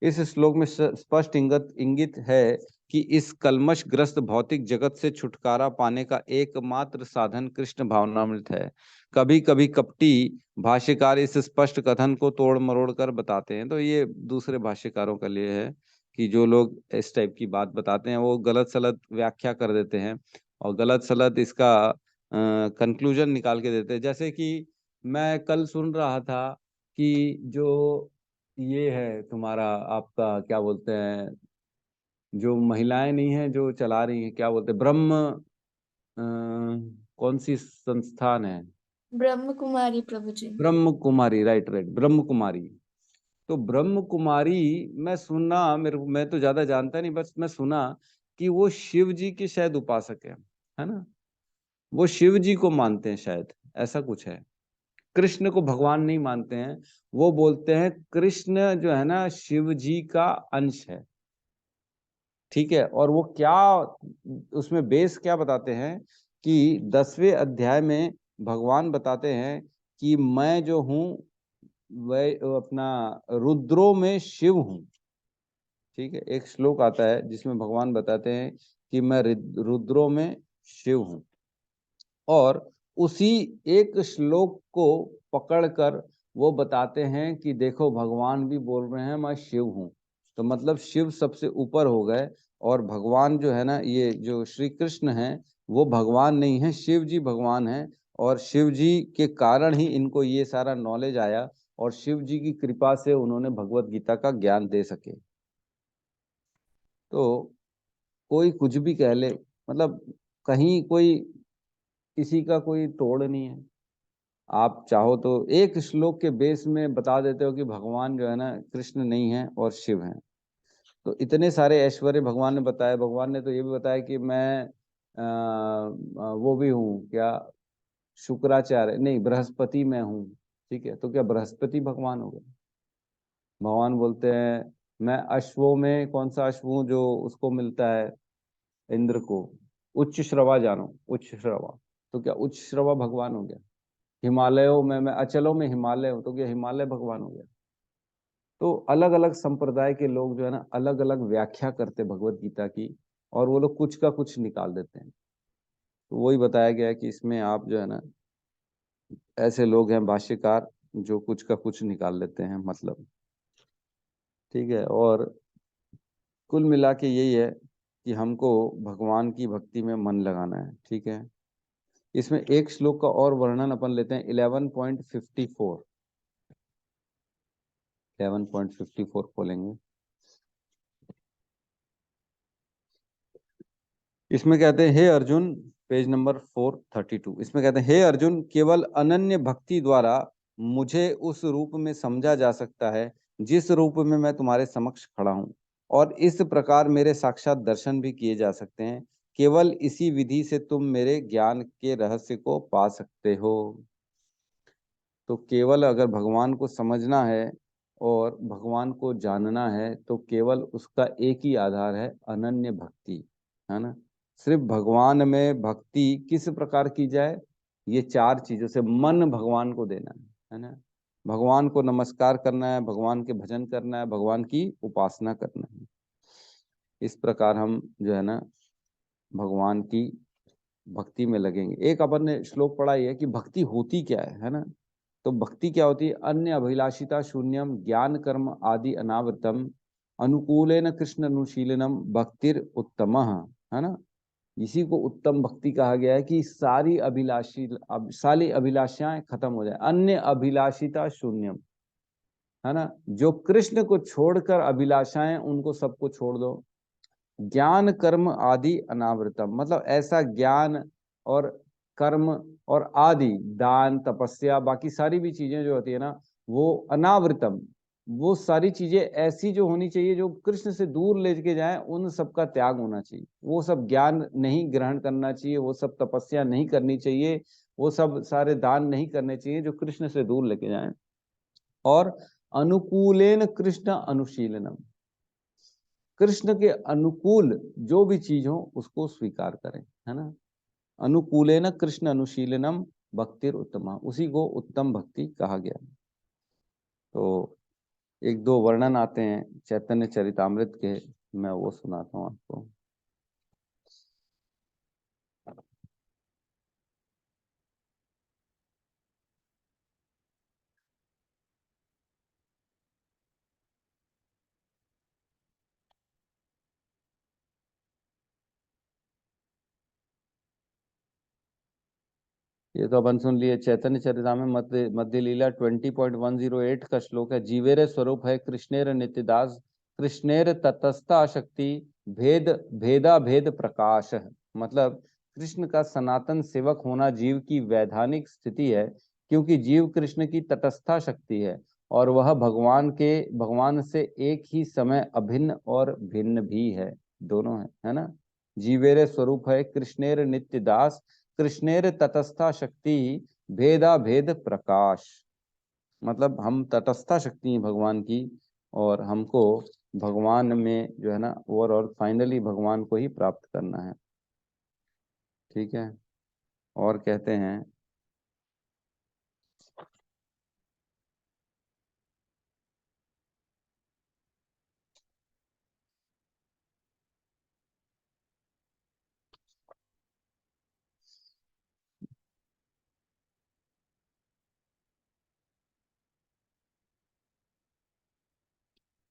Speaker 1: इस श्लोक में स्पष्ट इंगित है कि इस कलमशग्रस्त भौतिक जगत से छुटकारा पाने का एकमात्र साधन कृष्ण भावनामृत है। कभी कभी कपटी भाष्यकार इस स्पष्ट कथन को तोड़ मरोड़ कर बताते हैं। तो ये दूसरे भाष्यकारों के लिए है कि जो लोग इस टाइप की बात बताते हैं वो गलत सलत व्याख्या कर देते हैं और गलत सलत इसका कंक्लूजन निकाल के देते हैं। जैसे कि मैं कल सुन रहा था कि जो ये है तुम्हारा आपका क्या बोलते हैं, जो महिलाएं नहीं है जो चला रही हैं, क्या बोलते हैं, अ, कौन सी संस्थान है,
Speaker 2: ब्रह्म कुमारी प्रभु जी।
Speaker 1: Brahma Kumari, right right, Brahma Kumari. तो ब्रह्म कुमारी मैं सुना, मैं तो ज्यादा जानता नहीं, बस मैं सुना कि वो शिव जी के शायद उपासक है ना, वो शिव जी को मानते हैं शायद, ऐसा कुछ है। कृष्ण को भगवान नहीं मानते हैं, वो बोलते हैं कृष्ण जो है ना शिव जी का अंश है। ठीक है। और वो क्या, उसमें बेस क्या बताते हैं कि 10वें अध्याय में भगवान बताते हैं कि मैं जो हूं वह अपना रुद्रों में शिव हूं। ठीक है, एक श्लोक आता है जिसमें भगवान बताते हैं कि मैं रुद्रों में शिव हूं। और उसी एक श्लोक को पकड़कर वो बताते हैं कि देखो भगवान भी बोल रहे हैं मैं शिव हूं। तो मतलब शिव सबसे ऊपर हो गए, और भगवान जो है ना, ये जो श्री कृष्ण हैं वो भगवान नहीं है, शिव जी भगवान हैं। और शिव जी के कारण ही इनको ये सारा नॉलेज आया, और शिव जी की कृपा से उन्होंने भगवत गीता का ज्ञान दे सके। तो कोई कुछ भी कह ले, मतलब कहीं कोई किसी का कोई तोड़ नहीं है। आप चाहो तो एक श्लोक के बेस में बता देते हो कि भगवान जो है ना कृष्ण नहीं है और शिव हैं। तो इतने सारे ऐश्वर्य भगवान ने बताया। भगवान ने तो ये भी बताया कि मैं वो भी हूँ, क्या, शुक्राचार्य नहीं, बृहस्पति में हूँ। ठीक है, तो क्या बृहस्पति भगवान हो गए? भगवान बोलते हैं मैं अश्वों में कौन सा अश्व हूँ जो उसको मिलता है, इंद्र को, उच्च श्रवा जानो, उच्च श्रवा। तो क्या उच्च श्रवा भगवान हो गया? हिमालयों में मैं अचलों में हिमालय हूं, तो क्या हिमालय भगवान हो गया? तो अलग अलग संप्रदाय के लोग जो है ना अलग अलग व्याख्या करते भगवत गीता की, और वो लोग कुछ का कुछ निकाल देते हैं। तो वही बताया गया है कि इसमें आप जो है ना, ऐसे लोग हैं भाष्यकार जो कुछ का कुछ निकाल लेते हैं मतलब। ठीक है, और कुल मिला के यही है कि हमको भगवान की भक्ति में मन लगाना है। ठीक है, इसमें एक श्लोक का और वर्णन अपन लेते हैं, 11.54। 11.54 खोलेंगे। इसमें कहते हैं हे अर्जुन, पेज नंबर 432, इसमें कहते हैं हे अर्जुन, केवल अनन्य भक्ति द्वारा मुझे उस रूप में समझा जा सकता है जिस रूप में मैं तुम्हारे समक्ष खड़ा हूं, और इस प्रकार मेरे साक्षात दर्शन भी किए जा सकते हैं। केवल इसी विधि से तुम मेरे ज्ञान के रहस्य को पा सकते हो। तो केवल अगर भगवान को समझना है और भगवान को जानना है तो केवल उसका एक ही आधार है, अनन्य भक्ति, है ना। सिर्फ भगवान में भक्ति किस प्रकार की जाए, ये चार चीजों से मन भगवान को देना है ना। भगवान को नमस्कार करना है, भगवान के भजन करना है, भगवान की उपासना करना है। इस प्रकार हम जो है ना भगवान की भक्ति में लगेंगे। एक अपन ने श्लोक पढ़ा ही है कि भक्ति होती क्या है ना। तो भक्ति क्या होती है? अन्य अभिलाषिता शून्यम ज्ञान कर्म आदि अनावृतम अनुकूलेन कृष्ण अनुशीलनम भक्तिर उत्तम, है ना। इसी को उत्तम भक्ति कहा गया है कि सारी अभिलाषाएं खत्म हो जाए। अन्य अभिलाषिता शून्यम, है ना, जो कृष्ण को छोड़कर अभिलाषाएं उनको सबको छोड़ दो। ज्ञान कर्म आदि अनावृतम, मतलब ऐसा ज्ञान और कर्म और आदि दान तपस्या बाकी सारी भी चीजें जो होती है ना, वो अनावृतम, वो सारी चीजें ऐसी जो होनी चाहिए जो कृष्ण से दूर लेके जाए, उन सब का त्याग होना चाहिए। वो सब ज्ञान नहीं ग्रहण करना चाहिए, वो सब तपस्या नहीं करनी चाहिए, वो सब सारे दान नहीं करने चाहिए जो कृष्ण से दूर लेके जाए। और अनुकूलेन कृष्ण अनुशीलनम, कृष्ण के अनुकूल जो भी चीज हो उसको स्वीकार करें, है ना। अनुकूलेन कृष्ण अनुशीलनम भक्तिर उत्तमा, उसी को उत्तम भक्ति कहा गया। तो एक दो वर्णन आते हैं चैतन्य चरितामृत के, मैं वो सुनाता हूँ आपको। ये तो अपन सुन लिए, चैतन्य चरितामृत मध्य लीला 20.108 का श्लोक है। जीवेर स्वरूप है कृष्णेर नित्यदास, कृष्णेर तटस्था शक्ति, भेद भेदा भेद प्रकाश है। मतलब कृष्ण का सनातन सेवक होना जीव की वैधानिक स्थिति है, क्योंकि जीव कृष्ण की तटस्था शक्ति है और वह भगवान से एक ही समय अभिन्न और भिन्न भी है, दोनों है ना। जीवेरे स्वरूप है कृष्णेर नित्य दास, कृष्णेर तटस्था शक्ति, भेदा भेद प्रकाश। मतलब हम तटस्था शक्ति हैं भगवान की, और हमको भगवान में जो है ना और फाइनली भगवान को ही प्राप्त करना है। ठीक है। और कहते हैं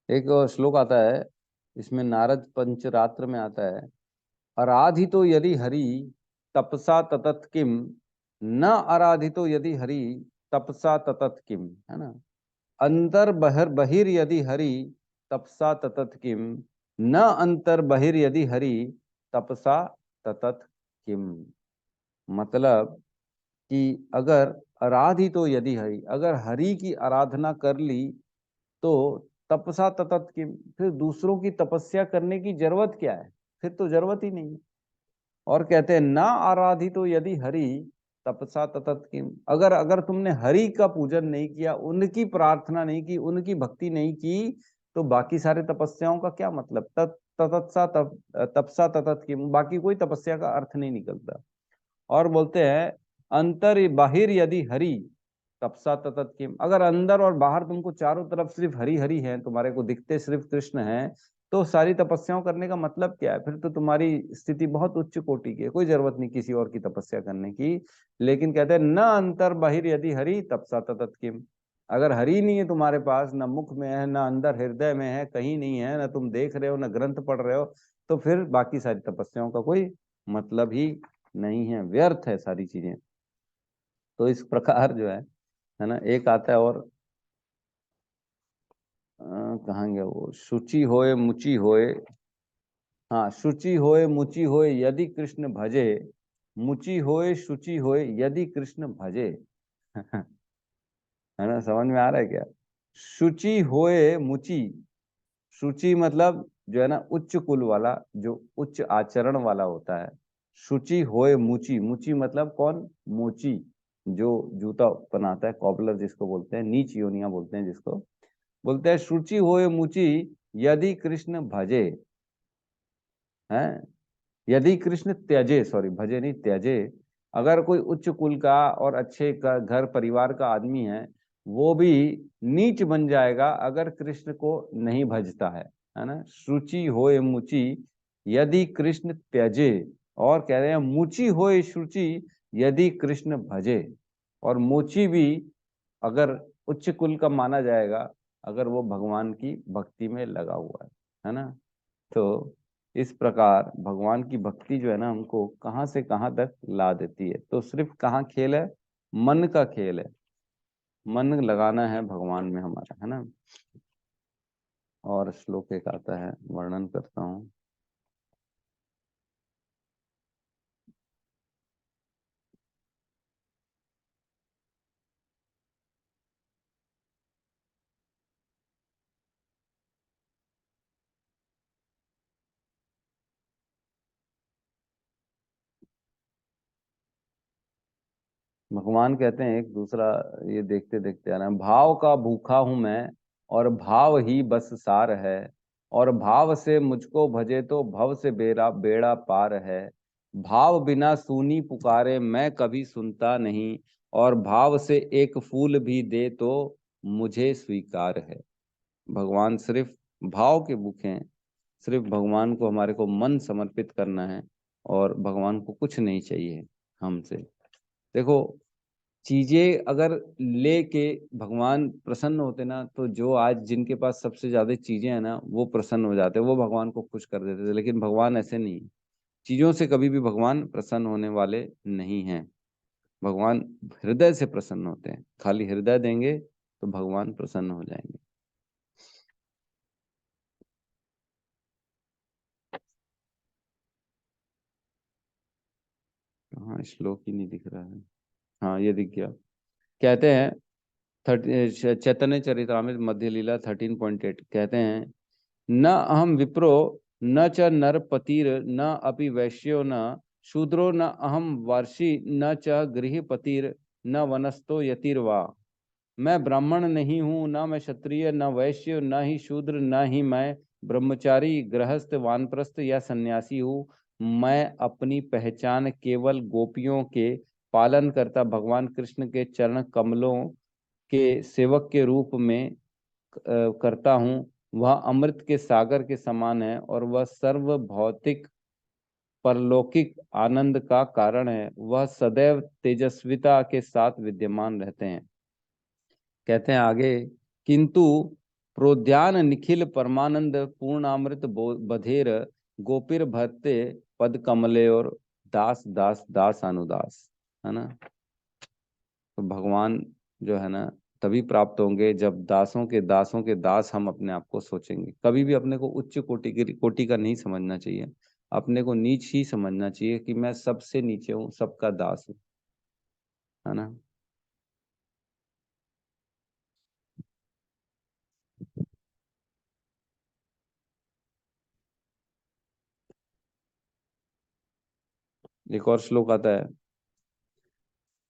Speaker 1: एक श्लोक आता है, इसमें नारद पंचरात्र में आता है, आराधितो यदि हरि तपसा ततत किम, न आराधितो यदि हरि तपसा ततत किम, है ना। अंतर बहिर बहिर यदि हरि तपसा ततत किम, न अंतर बहिर यदि हरि तपसा ततत किम। मतलब कि अगर आराधितो यदि हरि, अगर हरि की आराधना कर ली तो तपसा ततत किम, फिर दूसरों की तपस्या करने की जरूरत क्या है, फिर तो जरूरत ही नहीं है। और कहते हैं ना आराधितो यदि हरि तपसा ततत किम, अगर अगर तुमने हरि का पूजन नहीं किया, उनकी प्रार्थना नहीं की, उनकी भक्ति नहीं की, तो बाकी सारे तपस्याओं का क्या मतलब। ततत्सा तपसा ततत किम, बाकी कोई तपस्या का अर्थ नहीं निकलता। और बोलते हैं अंतर बाहिर यदि हरि तपसा ततत किम, अगर अंदर और बाहर तुमको चारों तरफ सिर्फ हरि हरि है, तुम्हारे को दिखते सिर्फ कृष्ण हैं, तो सारी तपस्याओं करने का मतलब क्या है, फिर तो तुम्हारी स्थिति बहुत उच्च कोटि की है, कोई जरूरत नहीं किसी और की तपस्या करने की। लेकिन कहते हैं न अंतर बाहिर यदि हरि तपसा ततत किम, अगर हरि नहीं है तुम्हारे पास, न मुख में है, न अंदर हृदय में है, कहीं नहीं है, न तुम देख रहे हो, न ग्रंथ पढ़ रहे हो, तो फिर बाकी सारी तपस्याओं का कोई मतलब ही नहीं है, व्यर्थ है सारी चीजें। तो इस प्रकार जो है ना, एक आता है और कहाँ गया वो, शुचि होए मुचि होए, हाँ, शुचि होए मुचि होए यदि कृष्ण भजे, मुचि होए शुचि होए यदि कृष्ण भजे। है ना, समझ में आ रहा है क्या। शुचि होए मुचि, शुचि मतलब जो है ना उच्च कुल वाला, जो उच्च आचरण वाला होता है। शुचि होए मुचि, मुचि मतलब कौन, मोची, जो जूता बनाता है, कॉबलर जिसको बोलते हैं, नीच योनिया बोलते हैं जिसको बोलते हैं। शुचि होए मुचि यदि कृष्ण भजे, है, यदि कृष्ण त्यजे, सॉरी भजे नहीं त्यजे, अगर कोई उच्च कुल का और अच्छे का घर परिवार का आदमी है, वो भी नीच बन जाएगा अगर कृष्ण को नहीं भजता है ना। शुचि होए मुचि यदि कृष्ण त्यजे, और कह रहे हैं मुचि होए शुचि यदि कृष्ण भजे, और मोची भी अगर उच्च कुल का माना जाएगा अगर वो भगवान की भक्ति में लगा हुआ है ना। तो इस प्रकार भगवान की भक्ति जो है ना हमको कहाँ से कहाँ तक ला देती है। तो सिर्फ कहाँ खेल है, मन का खेल है, मन लगाना है भगवान में हमारा, है ना। और श्लोक एक आता है, वर्णन करता हूँ। भगवान कहते हैं एक दूसरा, ये देखते देखते आ रहा है, भाव का भूखा हूं मैं और भाव ही बस सार है, और भाव से मुझको भजे तो भव से बेड़ा बेड़ा पार है। भाव बिना सूनी पुकारे मैं कभी सुनता नहीं, और भाव से एक फूल भी दे तो मुझे स्वीकार है। भगवान सिर्फ भाव के भूखे हैं, सिर्फ भगवान को, हमारे को मन समर्पित करना है, और भगवान को कुछ नहीं चाहिए हमसे। देखो, चीजें अगर लेके भगवान प्रसन्न होते ना, तो जो आज जिनके पास सबसे ज्यादा चीजें हैं ना वो प्रसन्न हो जाते, वो भगवान को खुश कर देते थे। लेकिन भगवान ऐसे नहीं है, चीजों से कभी भी भगवान प्रसन्न होने वाले नहीं हैं। भगवान हृदय से प्रसन्न होते हैं, खाली हृदय देंगे तो भगवान प्रसन्न हो जाएंगे। हाँ, श्लोक ही नहीं दिख रहा है, हाँ ये दिख गया। कहते हैं चैतन्य चरितमृत मध्य लीला 13.8 कहते हैं, न अहम विप्रो न च नरपतिर न अपि वैश्यो न शूद्रो न अहम वार्षि न च गृहपतिर न वनस्तो यतिर्वा। मैं ब्राह्मण नहीं हूँ, न मैं क्षत्रिय, न वैश्य, न ही शूद्र, न ही मैं ब्रह्मचारी, गृहस्थ, वानप्रस्थ या सन्यासी हूँ। मैं अपनी पहचान केवल गोपियों के पालन करता भगवान कृष्ण के चरण कमलों के सेवक के रूप में करता हूँ। वह अमृत के सागर के समान है और वह सर्व भौतिक परलौकिक आनंद का कारण है। वह सदैव तेजस्विता के साथ विद्यमान रहते हैं। कहते हैं आगे, किंतु प्रोद्यान निखिल परमानंद पूर्णामृत बधेर गोपीर भरते पद कमले और दास दास दास अनुदास, है ना। तो भगवान जो है ना तभी प्राप्त होंगे जब दासों के दास हम अपने आप को सोचेंगे। कभी भी अपने को उच्च कोटि का नहीं समझना चाहिए, अपने को नीच ही समझना चाहिए कि मैं सबसे नीचे हूँ, सबका दास हूँ, है ना। एक और श्लोक आता है,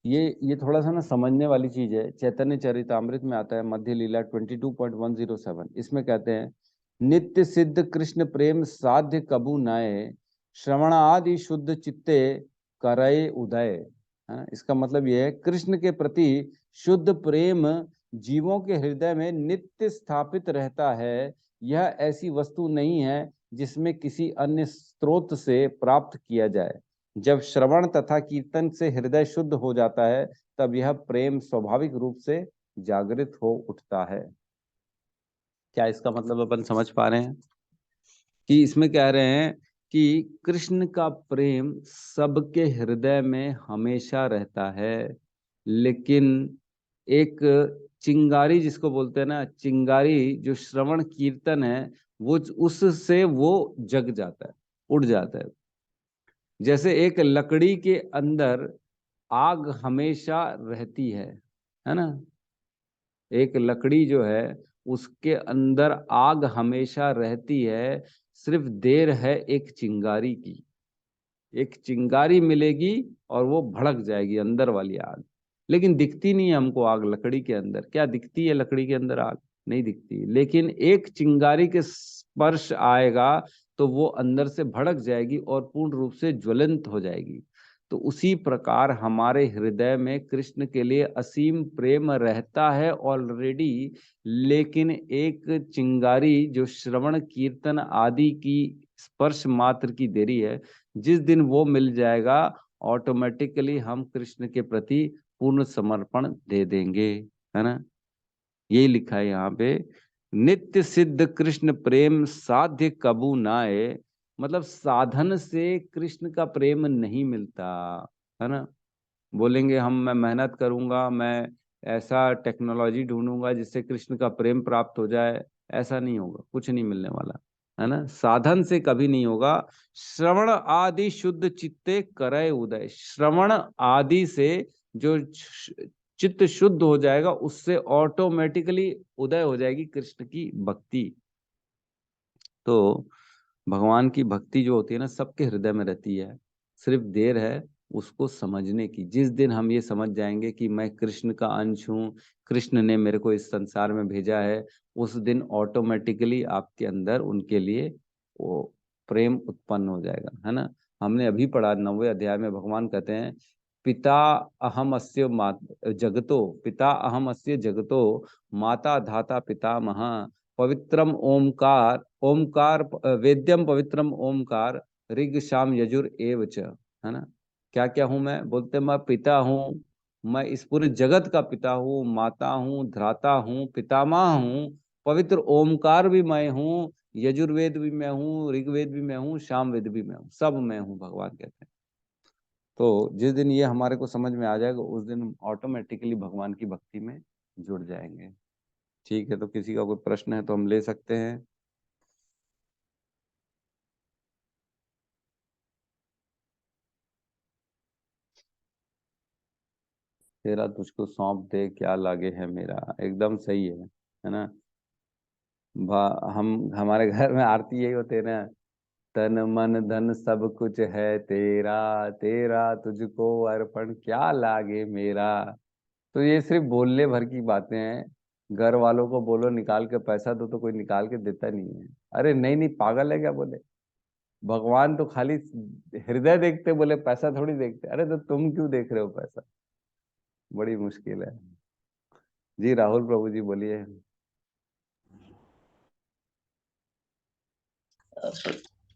Speaker 1: ये थोड़ा सा ना समझने वाली चीज है। चैतन्य चरितामृत में आता है, मध्य लीला 22.107। इसमें कहते हैं, नित्य सिद्ध कृष्ण प्रेम साध्य कबू नाय, श्रवण आदि शुद्ध चित्ते करय उदय। है, इसका मतलब ये है, कृष्ण के प्रति शुद्ध प्रेम जीवों के हृदय में नित्य स्थापित रहता है। यह ऐसी वस्तु नहीं है जिसमें किसी अन्य स्रोत से प्राप्त किया जाए। जब श्रवण तथा कीर्तन से हृदय शुद्ध हो जाता है, तब यह प्रेम स्वाभाविक रूप से जागृत हो उठता है। क्या इसका मतलब अपन समझ पा रहे हैं? कि इसमें कह रहे हैं कि कृष्ण का प्रेम सबके हृदय में हमेशा रहता है, लेकिन एक चिंगारी जिसको बोलते हैं ना, चिंगारी जो श्रवण कीर्तन है, वो उससे वो जग जाता है, उड़ जाता है। जैसे एक लकड़ी के अंदर आग हमेशा रहती है ना। एक लकड़ी जो है उसके अंदर आग हमेशा रहती है, सिर्फ देर है एक चिंगारी की। एक चिंगारी मिलेगी और वो भड़क जाएगी अंदर वाली आग, लेकिन दिखती नहीं है हमको आग लकड़ी के अंदर। क्या दिखती है लकड़ी के अंदर आग? नहीं दिखती। लेकिन एक चिंगारी के स्पर्श आएगा तो वो अंदर से भड़क जाएगी और पूर्ण रूप से ज्वलंत हो जाएगी। तो उसी प्रकार हमारे हृदय में कृष्ण के लिए असीम प्रेम रहता है ऑलरेडी, लेकिन एक चिंगारी जो श्रवण कीर्तन आदि की स्पर्श मात्र की देरी है, जिस दिन वो मिल जाएगा ऑटोमेटिकली हम कृष्ण के प्रति पूर्ण समर्पण दे देंगे, है ना। यही लिखा है यहाँ पे, नित्य सिद्ध कृष्ण प्रेम साध्य कबू नाय। मतलब साधन से कृष्ण का प्रेम नहीं मिलता, है ना। बोलेंगे हम, मैं मेहनत करूंगा, मैं ऐसा टेक्नोलॉजी ढूंढूंगा जिससे कृष्ण का प्रेम प्राप्त हो जाए, ऐसा नहीं होगा, कुछ नहीं मिलने वाला, है ना। साधन से कभी नहीं होगा। श्रवण आदि शुद्ध चित्ते करय उदय। श्रवण आदि से जो चित्त शुद्ध हो जाएगा, उससे ऑटोमेटिकली उदय हो जाएगी कृष्ण की भक्ति। तो भगवान की भक्ति जो होती है ना, सबके हृदय में रहती है, सिर्फ देर है उसको समझने की। जिस दिन हम ये समझ जाएंगे कि मैं कृष्ण का अंश हूँ, कृष्ण ने मेरे को इस संसार में भेजा है, उस दिन ऑटोमेटिकली आपके अंदर उनके लिए वो प्रेम उत्पन्न हो जाएगा, है ना। हमने अभी पढ़ा 9वें अध्याय में, भगवान कहते हैं, पिता अहम अस्य जगतो, पिता अहम अस्य जगतो, माता धाता पितामह, पवित्रम ओमकार, ओमकार वेद्यम पवित्रम ओमकार, ऋग शाम यजुर एव च, है ना। क्या क्या हूं मैं? बोलते मैं पिता हूँ, मैं इस पूरे जगत का पिता हूँ, माता हूँ, धराता हूँ, पितामह हूँ, पवित्र ओमकार भी मैं हूँ, यजुर्वेद भी मैं हूँ, ऋग्वेद भी मैं हूँ, सामवेद भी मैं हूँ, सब मैं हूँ, भगवान कहते हैं। तो जिस दिन ये हमारे को समझ में आ जाएगा, उस दिन हम ऑटोमेटिकली भगवान की भक्ति में जुड़ जाएंगे। ठीक है, तो किसी का कोई प्रश्न है तो हम ले सकते हैं। तेरा तुझको सौंप दे क्या लागे है मेरा, एकदम सही है ना। हम हमारे घर में आरती यही होते है ना, तन मन धन सब कुछ है तेरा, तेरा तुझको अर्पण क्या लागे मेरा। तो ये सिर्फ बोलने भर की बातें हैं। घर वालों को बोलो निकाल के पैसा दो तो कोई निकाल के देता नहीं है। अरे नहीं नहीं, पागल है क्या बोले। भगवान तो खाली हृदय देखते, बोले पैसा थोड़ी देखते। अरे तो तुम क्यों देख रहे हो पैसा। बड़ी मुश्किल है। जी राहुल प्रभु जी बोलिए।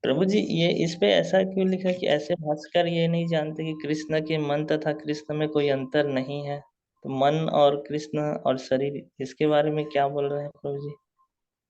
Speaker 3: प्रभु जी, ये इस पे ऐसा क्यों लिखा कि ऐसे भास्कर ये नहीं जानते कि कृष्ण के मन तथा कृष्ण में कोई अंतर नहीं है। तो मन और कृष्ण और शरीर, इसके बारे में क्या बोल रहे हैं प्रभु जी?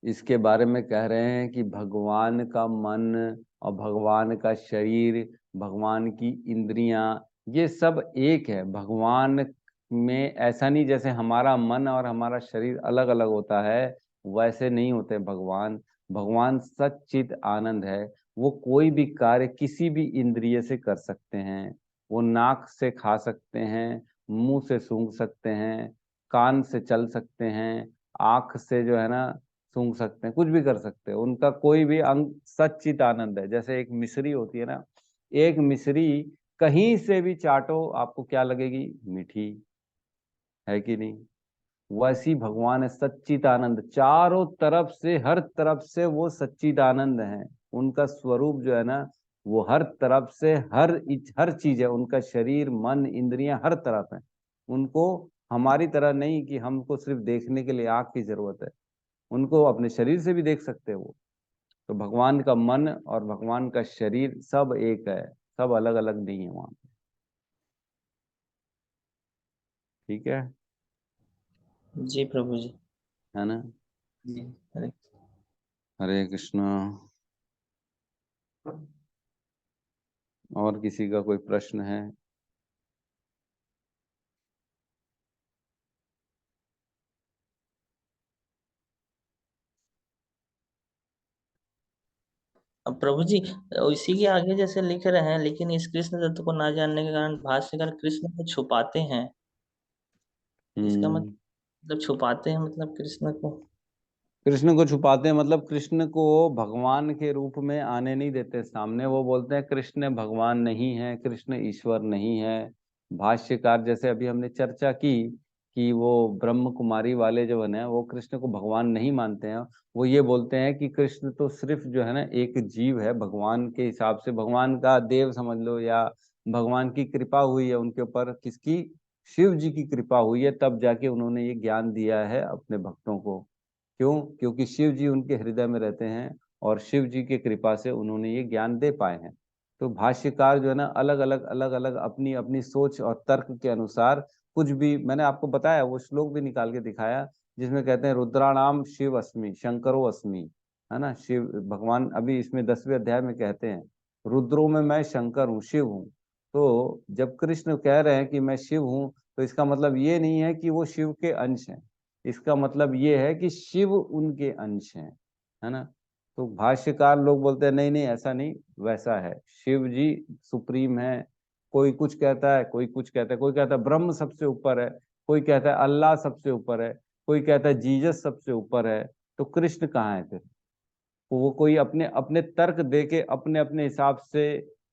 Speaker 1: इसके बारे में कह रहे हैं कि भगवान का मन और भगवान का शरीर, भगवान की इंद्रियां, ये सब एक है। भगवान में ऐसा नहीं जैसे हमारा मन और हमारा शरीर अलग अलग होता है, वैसे नहीं होते भगवान। भगवान सच्चित आनंद है। वो कोई भी कार्य किसी भी इंद्रिय से कर सकते हैं। वो नाक से खा सकते हैं, मुंह से सूंघ सकते हैं, कान से चल सकते हैं, आंख से जो है ना सूंघ सकते हैं, कुछ भी कर सकते हैं। उनका कोई भी अंग सच्चित आनंद है। जैसे एक मिश्री होती है ना, एक मिश्री कहीं से भी चाटो आपको क्या लगेगी, मीठी, है कि नहीं। वैसी भगवान है सच्चित आनंद। चारों तरफ से, हर तरफ से वो सच्चित आनंद है। उनका स्वरूप जो है ना, वो हर तरफ से, हर चीज है। उनका शरीर, मन, इंद्रियां हर तरफ है। उनको हमारी तरह नहीं कि हमको सिर्फ देखने के लिए आंख की जरूरत है। उनको अपने शरीर से भी देख सकते हैं वो। तो भगवान का मन और भगवान का शरीर सब एक है, सब अलग अलग नहीं है वहां पे। ठीक है।
Speaker 3: जी प्रभु जी।
Speaker 1: है ना।
Speaker 3: जी। हरे
Speaker 1: हरे कृष्णा। और किसी का कोई प्रश्न है।
Speaker 3: अब प्रभु जी, इसी के आगे जैसे लिख रहे हैं, लेकिन इस कृष्ण तत्व को ना जानने के कारण भाष्यकार कृष्ण को छुपाते हैं। इसका
Speaker 1: हम्म।
Speaker 3: मतलब छुपाते हैं मतलब कृष्ण को।
Speaker 1: कृष्ण को छुपाते हैं मतलब कृष्ण को भगवान के रूप में आने नहीं देते सामने। वो बोलते हैं कृष्ण भगवान नहीं है, कृष्ण ईश्वर नहीं है। भाष्यकार जैसे अभी हमने चर्चा की कि वो ब्रह्म कुमारी वाले जो है वो कृष्ण को भगवान नहीं मानते हैं। वो ये बोलते हैं कि कृष्ण तो सिर्फ जो है ना एक जीव है। भगवान के हिसाब से भगवान का देव समझ लो, या भगवान की कृपा हुई है उनके ऊपर। किसकी? शिव जी की कृपा हुई है, तब जाके उन्होंने ये ज्ञान दिया है अपने भक्तों को। क्यों? क्योंकि शिव जी उनके हृदय में रहते हैं और शिव जी की कृपा से उन्होंने ये ज्ञान दे पाए हैं। तो भाष्यकार जो है ना अलग अलग अपनी अपनी सोच और तर्क के अनुसार कुछ भी, मैंने आपको बताया वो श्लोक भी निकाल के दिखाया जिसमें कहते हैं रुद्राणाम शिव अस्मि शंकरो अस्मि। है ना, शिव भगवान अभी इसमें 10वें अध्याय में कहते हैं रुद्रों में मैं शंकर हूँ, शिव हूँ। तो जब कृष्ण कह रहे हैं कि मैं शिव हूँ, तो इसका मतलब ये नहीं है कि वो शिव के अंश हैं। इसका मतलब ये है कि शिव उनके अंश हैं। है ना। तो भाष्यकार लोग बोलते हैं नहीं नहीं ऐसा नहीं, वैसा है। शिव जी सुप्रीम है। कोई कुछ कहता है, कोई कुछ कहता है, कोई कहता है ब्रह्म सबसे ऊपर है, कोई कहता है अल्लाह सबसे ऊपर है, कोई कहता है जीसस सबसे ऊपर है। तो कृष्ण कहाँ है फिर? वो कोई अपने अपने तर्क दे के अपने अपने हिसाब से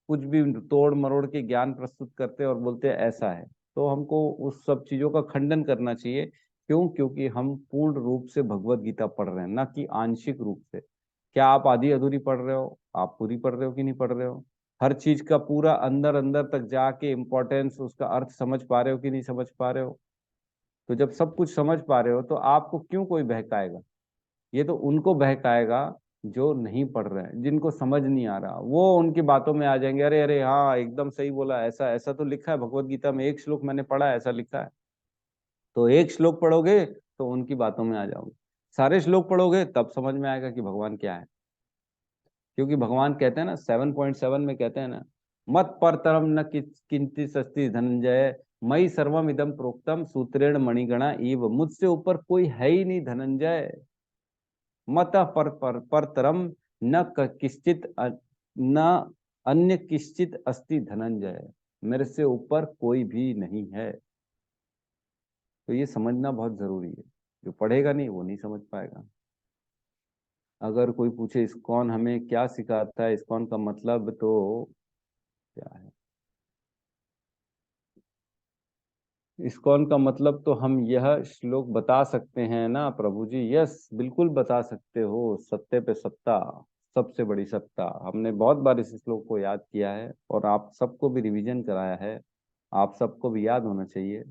Speaker 1: कुछ भी तोड़ मरोड़ के ज्ञान प्रस्तुत करते हैं और बोलते हैं ऐसा है। तो हमको उस सब चीजों का खंडन करना चाहिए। क्यों? क्योंकि हम पूर्ण रूप से भगवत गीता पढ़ रहे हैं, ना कि आंशिक रूप से। क्या आप आधी अधूरी पढ़ रहे हो? आप पूरी पढ़ रहे हो कि नहीं पढ़ रहे हो? हर चीज का पूरा अंदर अंदर तक जाके इम्पोर्टेंस, उसका अर्थ समझ पा रहे हो कि नहीं समझ पा रहे हो? तो जब सब कुछ समझ पा रहे हो तो आपको क्यों कोई बहकाएगा? ये तो उनको बहकाएगा जो नहीं पढ़ रहे हैं, जिनको समझ नहीं आ रहा। वो उनकी बातों में आ जाएंगे, अरे अरे हाँ एकदम सही बोला, ऐसा ऐसा तो लिखा है भगवत गीता में, एक श्लोक मैंने पढ़ा है ऐसा लिखा है। तो एक श्लोक पढ़ोगे तो उनकी बातों में आ जाओगे। सारे श्लोक पढ़ोगे तब समझ में आएगा कि भगवान क्या है। क्योंकि भगवान कहते हैं ना 7.7 में कहते हैं ना, मत परतरम न किंचित सस्ती धनंजय, मई सर्वम इदम प्रोक्तम सूत्रेण मणिगणा इव। मुझसे ऊपर कोई है ही नहीं धनंजय। मत परतरम न किश्चित न अन्य किश्चित अस्ति धनंजय। मेरे से ऊपर कोई भी नहीं है। तो ये समझना बहुत जरूरी है। जो पढ़ेगा नहीं वो नहीं समझ पाएगा। अगर कोई पूछे इस्कॉन हमें क्या सिखाता है, इस्कॉन का मतलब, तो क्या है? इस्कॉन का मतलब तो हम यह श्लोक बता सकते हैं ना प्रभु जी? यस, बिल्कुल बता सकते हो। सत्य पे सत्ता, सबसे बड़ी सत्ता। हमने बहुत बार इस श्लोक को याद किया है और आप सबको भी रिवीजन कराया है, आप सबको भी याद होना चाहिए।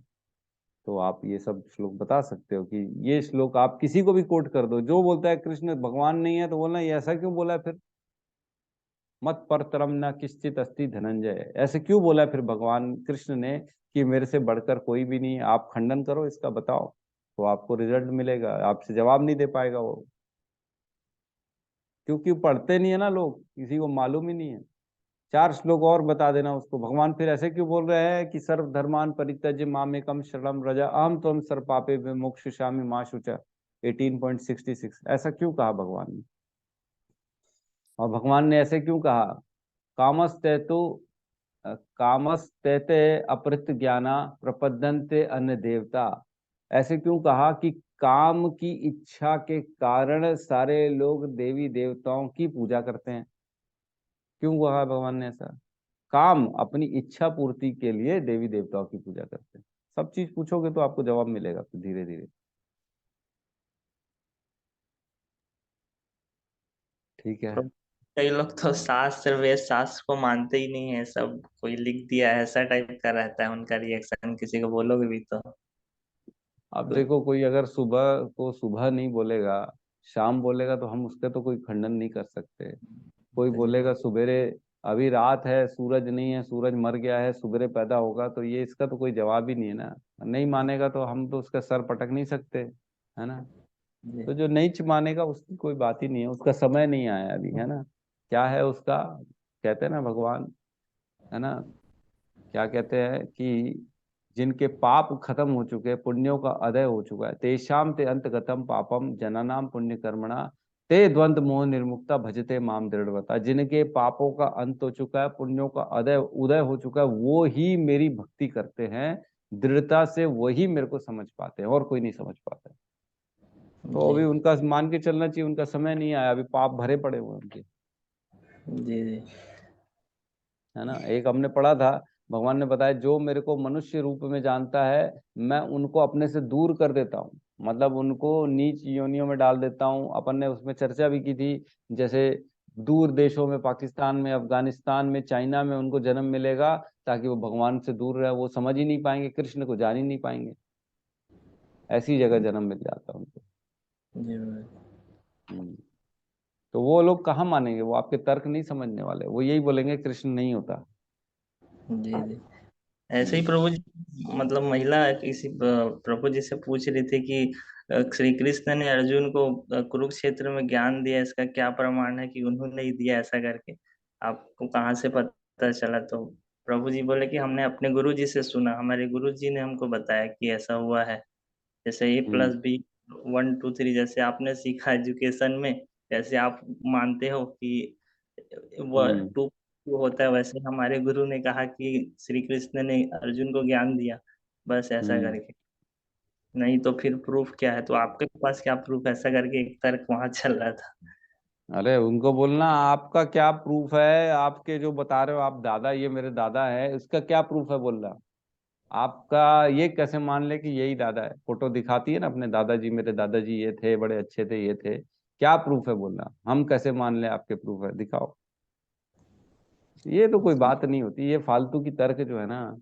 Speaker 1: तो आप ये सब श्लोक बता सकते हो कि ये श्लोक आप किसी को भी कोट कर दो, जो बोलता है कृष्ण भगवान नहीं है तो बोलना ये ऐसा क्यों बोला है फिर? मत परतरम न किश्चित अस्ति धनंजय, ऐसे क्यों बोला है फिर भगवान कृष्ण ने कि मेरे से बढ़कर कोई भी नहीं है? आप खंडन करो इसका, बताओ, तो आपको रिजल्ट मिलेगा। आपसे जवाब नहीं दे पाएगा वो, क्योंकि पढ़ते नहीं है ना लोग, किसी को मालूम ही नहीं है। चार श्लोक और बता देना उसको, भगवान फिर ऐसे क्यों बोल रहे हैं कि सर्व धर्मान परित्यज्य मामेकम शरणम व्रज अहम त्वं सर्व पापे विमोक्षयिष्यामि मा शुचः। 18.66, ऐसा क्यों कहा भगवान ने? और भगवान ने ऐसे क्यों कहा? कामस्तैतु कामस्तैते अपृत ज्ञाना प्रपद्यन्ते अन्य देवता। ऐसे क्यों कहा कि काम की इच्छा के कारण सारे लोग देवी देवताओं की पूजा करते हैं? क्यों कहा भगवान ने ऐसा? काम, अपनी इच्छा पूर्ति के लिए देवी देवताओं की पूजा करते हैं। सब चीज पूछोगे तो आपको जवाब मिलेगा फिर धीरे धीरे। ठीक है।
Speaker 3: प्रभु, कई लोग तो शास्त्र वेद शास्त्र को मानते ही नहीं है, सब कोई लिख दिया है ऐसा टाइप का रहता है उनका रिएक्शन, किसी को बोलोगे भी तो।
Speaker 1: अब देखो, कोई अगर सुबह को सुबह नहीं बोलेगा, शाम बोलेगा, तो हम उसका तो कोई खंडन नहीं कर सकते। कोई बोलेगा सुबेरे, अभी रात है, सूरज नहीं है, सूरज मर गया है, सुबेरे पैदा होगा, तो ये इसका तो कोई जवाब ही नहीं है ना। नहीं मानेगा तो हम तो उसका सर पटक नहीं सकते, है ना?
Speaker 3: जी
Speaker 1: तो जो नहीं मानेगा उसकी कोई बात ही नहीं है, उसका समय नहीं आया अभी, है ना? क्या है उसका, कहते हैं ना भगवान, है ना, क्या कहते हैं कि जिनके पाप खत्म हो चुके हैं, पुण्यों का अदय हो चुका है, तेषाम ते अंतगतम पापम जनानाम पुण्य कर्मणा ते द्वंद्व मोह निर्मुक्ता भजते माम दृढ़वता। जिनके पापों का अंत हो चुका है, पुण्यों का अदय उदय हो चुका है, वो ही मेरी भक्ति करते हैं दृढ़ता से, वही मेरे को समझ पाते हैं, और कोई नहीं समझ पाता है। तो
Speaker 3: जी
Speaker 1: अभी उनका मान के चलना चाहिए, उनका समय नहीं आया, अभी पाप भरे पड़े हुए हैं उनके,
Speaker 3: जी जी
Speaker 1: है ना? एक हमने पढ़ा था, भगवान ने बताया जो मेरे को मनुष्य रूप में जानता है, मैं उनको अपने से दूर कर देता हूँ, मतलब उनको नीच योनियों में डाल देता हूँ। अपन ने उसमें चर्चा भी की थी, जैसे दूर देशों में, पाकिस्तान में, अफगानिस्तान में, चाइना में उनको जन्म मिलेगा, ताकि वो भगवान से दूर रहे, वो समझ ही नहीं पाएंगे, कृष्ण को जान ही नहीं पाएंगे। ऐसी जगह जन्म मिल जाता है उनको।
Speaker 3: जी
Speaker 1: हम्म। तो वो लोग कहाँ मानेंगे? वो आपके तर्क नहीं समझने वाले, वो यही बोलेंगे कृष्ण नहीं होता।
Speaker 3: जी जी। ऐसे ही
Speaker 1: हम्म।
Speaker 3: प्रभु जी, मतलब महिला किसी प्रभु जी से पूछ रही थी कि श्री कृष्ण ने अर्जुन को कुरुक्षेत्र में ज्ञान दिया, इसका क्या प्रमाण है कि उन्होंने ही दिया, ऐसा करके आपको कहाँ से पता चला? तो प्रभु जी बोले कि हमने अपने गुरु जी से सुना, हमारे गुरु जी ने हमको बताया कि ऐसा हुआ है। जैसे
Speaker 1: हम्म।
Speaker 3: A+B 1 2 3 जैसे आपने सीखा एजुकेशन में, जैसे आप मानते हो कि वो
Speaker 1: हम्म।
Speaker 3: 2 होता है, वैसे हमारे गुरु ने कहा कि श्री कृष्ण ने अर्जुन को ज्ञान दिया, बस ऐसा
Speaker 1: हम्म।
Speaker 3: करके। नहीं तो फिर प्रूफ क्या है? तो आपके पास क्या प्रूफ? ऐसा करके एक तर्क वहां चल रहा था।
Speaker 1: अरे उनको बोलना आपका क्या प्रूफ है, आपके जो बता रहे हो आप दादा, ये मेरे दादा है, उसका क्या प्रूफ है बोलना? आपका ये कैसे मान ले कि यही दादा है? फोटो दिखाती है ना अपने दादाजी, मेरे दादाजी ये थे, बड़े अच्छे थे, ये थे, क्या प्रूफ है बोलना? हम कैसे मान ले आपके प्रूफ है, दिखाओ। ये तो कोई बात नहीं होती, ये फालतू की तर्क जो है ना,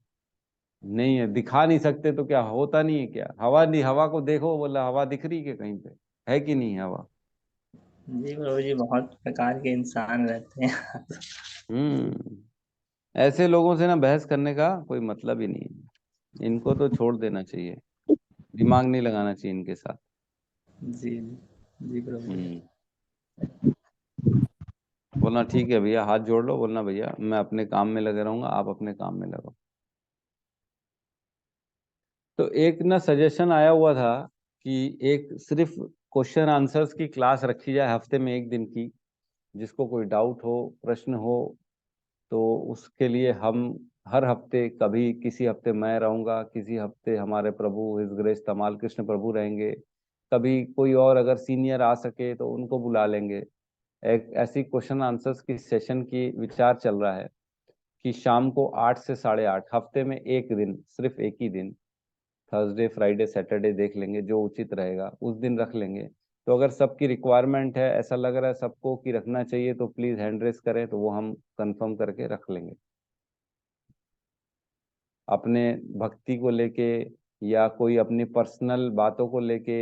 Speaker 1: नहीं है, दिखा नहीं सकते तो क्या होता नहीं है क्या? हवा नहीं, हवा को देखो, बोला हवा दिख रही है कहीं पे, है कि नहीं हवा?
Speaker 3: जी प्रभु जी, बहुत प्रकार के इंसान रहते हैं।
Speaker 1: हम्म। ऐसे लोगों से ना बहस करने का कोई मतलब ही नहीं है, इनको तो छोड़ देना चाहिए, दिमाग नहीं लगाना चाहिए इनके साथ।
Speaker 3: जी जी प्रभु जी।
Speaker 1: हम्म। बोलना ठीक है भैया, हाथ जोड़ लो, बोलना भैया मैं अपने काम में लगे रहूंगा, आप अपने काम में लगो। तो एक ना सजेशन आया हुआ था कि एक सिर्फ क्वेश्चन आंसर्स की क्लास रखी जाए हफ्ते में एक दिन की, जिसको कोई डाउट हो, प्रश्न हो, तो उसके लिए हम हर हफ्ते, कभी किसी हफ्ते मैं रहूंगा, किसी हफ्ते हमारे प्रभु हिज ग्रेस तमाल कृष्ण प्रभु रहेंगे, कभी कोई और अगर सीनियर आ सके तो उनको बुला लेंगे। एक ऐसी क्वेश्चन आंसर्स की सेशन की विचार चल रहा है कि शाम को 8 से 8:30, हफ्ते में एक दिन, सिर्फ एक ही दिन, थर्सडे फ्राइडे सैटरडे देख लेंगे, जो उचित रहेगा उस दिन रख लेंगे। तो अगर सबकी रिक्वायरमेंट है, ऐसा लग रहा है सबको कि रखना चाहिए, तो प्लीज हैंड रेस करें, तो वो हम कंफर्म करके रख लेंगे। अपने भक्ति को लेके या कोई अपनी पर्सनल बातों को लेके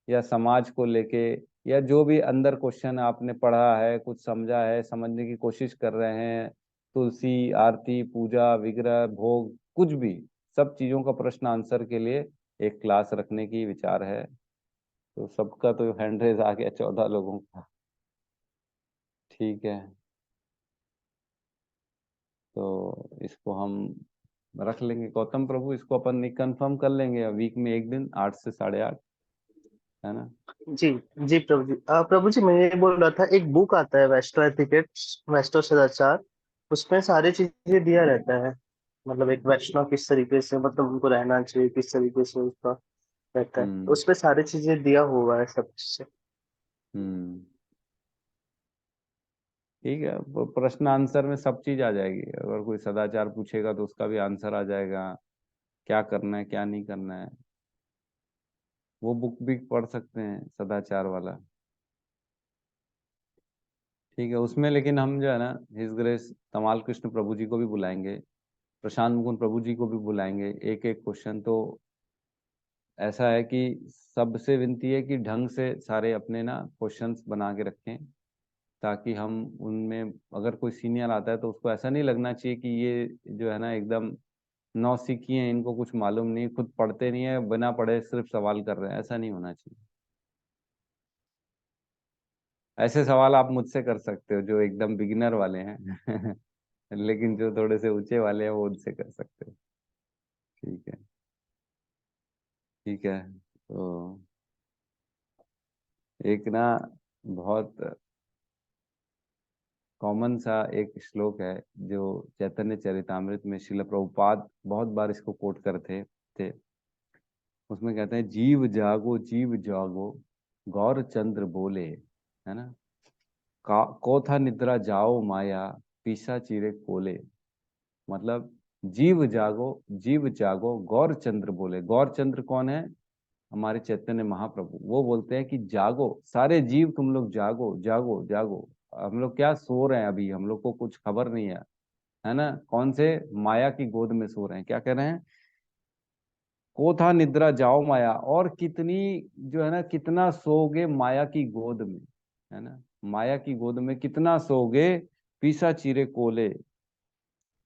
Speaker 1: या समाज को लेके, या जो भी अंदर क्वेश्चन आपने पढ़ा है, कुछ समझा है, समझने की कोशिश कर रहे हैं, तुलसी आरती पूजा विग्रह भोग कुछ भी, सब चीजों का प्रश्न आंसर के लिए एक क्लास रखने की विचार है। तो सबका तो हैंड रेज आ गया 14 लोगों का। ठीक है, तो इसको हम रख लेंगे गौतम प्रभु, इसको अपन कंफर्म कर लेंगे वीक में एक दिन 8 से 8:30, है ना।
Speaker 6: जी जी प्रभु जी। प्रभु जी मैं ये बोल रहा था, एक बुक आता है वैष्णव एथिकेट्स, वैष्णव सदाचार, उसमें सारी चीजें दिया रहता है, मतलब एक वैष्णव किस तरीके से मतलब उनको रहना चाहिए, किस तरीके से उसका रहता है, तो उसमें सारी चीजें दिया हुआ है सब चीजें।
Speaker 1: हम्म ठीक है, प्रश्न आंसर में सब चीज आ जाएगी। अगर कोई सदाचार पूछेगा तो उसका भी आंसर आ जाएगा, क्या करना है क्या नहीं करना है। वो बुक भी पढ़ सकते हैं सदाचार वाला। ठीक है, उसमें लेकिन हम जो है ना हिज ग्रेस तमाल कृष्ण प्रभु जी को भी बुलाएंगे, प्रशांत मुकुंद प्रभु जी को भी बुलाएंगे। एक एक क्वेश्चन तो ऐसा है कि सबसे विनती है कि ढंग से सारे अपने ना क्वेश्चंस बना के रखें, ताकि हम उनमें अगर कोई सीनियर आता है तो उसको ऐसा नहीं लगना चाहिए कि ये जो है ना एकदम नौसिखिए हैं, इनको कुछ मालूम नहीं, खुद पढ़ते नहीं है, बिना पढ़े सिर्फ सवाल कर रहे हैं, ऐसा नहीं होना चाहिए। ऐसे सवाल आप मुझसे कर सकते हो जो एकदम बिगिनर वाले हैं लेकिन जो थोड़े से ऊंचे वाले हैं वो उनसे कर सकते हो। ठीक है, ठीक है। तो एक ना बहुत कॉमन सा एक श्लोक है जो चैतन्य चरितामृत में श्रील प्रभुपाद बहुत बार इसको कोट करते थे। उसमें कहते हैं, जीव जागो गौर चंद्र बोले, है ना, कोथा निद्रा जाओ माया पीसा चिरे कोले। मतलब जीव जागो गौर चंद्र बोले। गौर चंद्र कौन है? हमारे चैतन्य महाप्रभु। वो बोलते हैं कि जागो, सारे जीव तुम लोग जागो जागो जागो। हम लोग क्या सो रहे हैं अभी, हम लोग को कुछ खबर नहीं है ना, कौन से माया की गोद में सो रहे हैं। क्या कह रहे हैं? कोथा निद्रा जाओ माया, और कितनी जो है ना, कितना सोओगे माया की गोद में, है ना, माया की गोद में कितना सोओगे, पीसा चीरे कोले।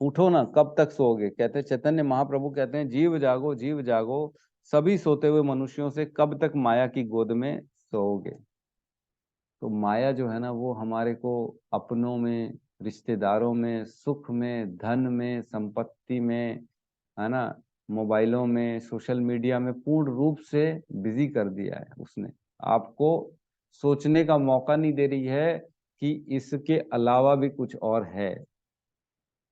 Speaker 1: उठो ना, कब तक सोओगे? कहते हैं चैतन्य महाप्रभु कहते हैं, जीव जागो सभी सोते हुए मनुष्यों से कब तक माया की गोद में सोओगे। तो माया जो है ना वो हमारे को अपनों में, रिश्तेदारों में, सुख में, धन में, संपत्ति में, है ना, मोबाइलों में, सोशल मीडिया में पूर्ण रूप से बिजी कर दिया है उसने। आपको सोचने का मौका नहीं दे रही है कि इसके अलावा भी कुछ और है।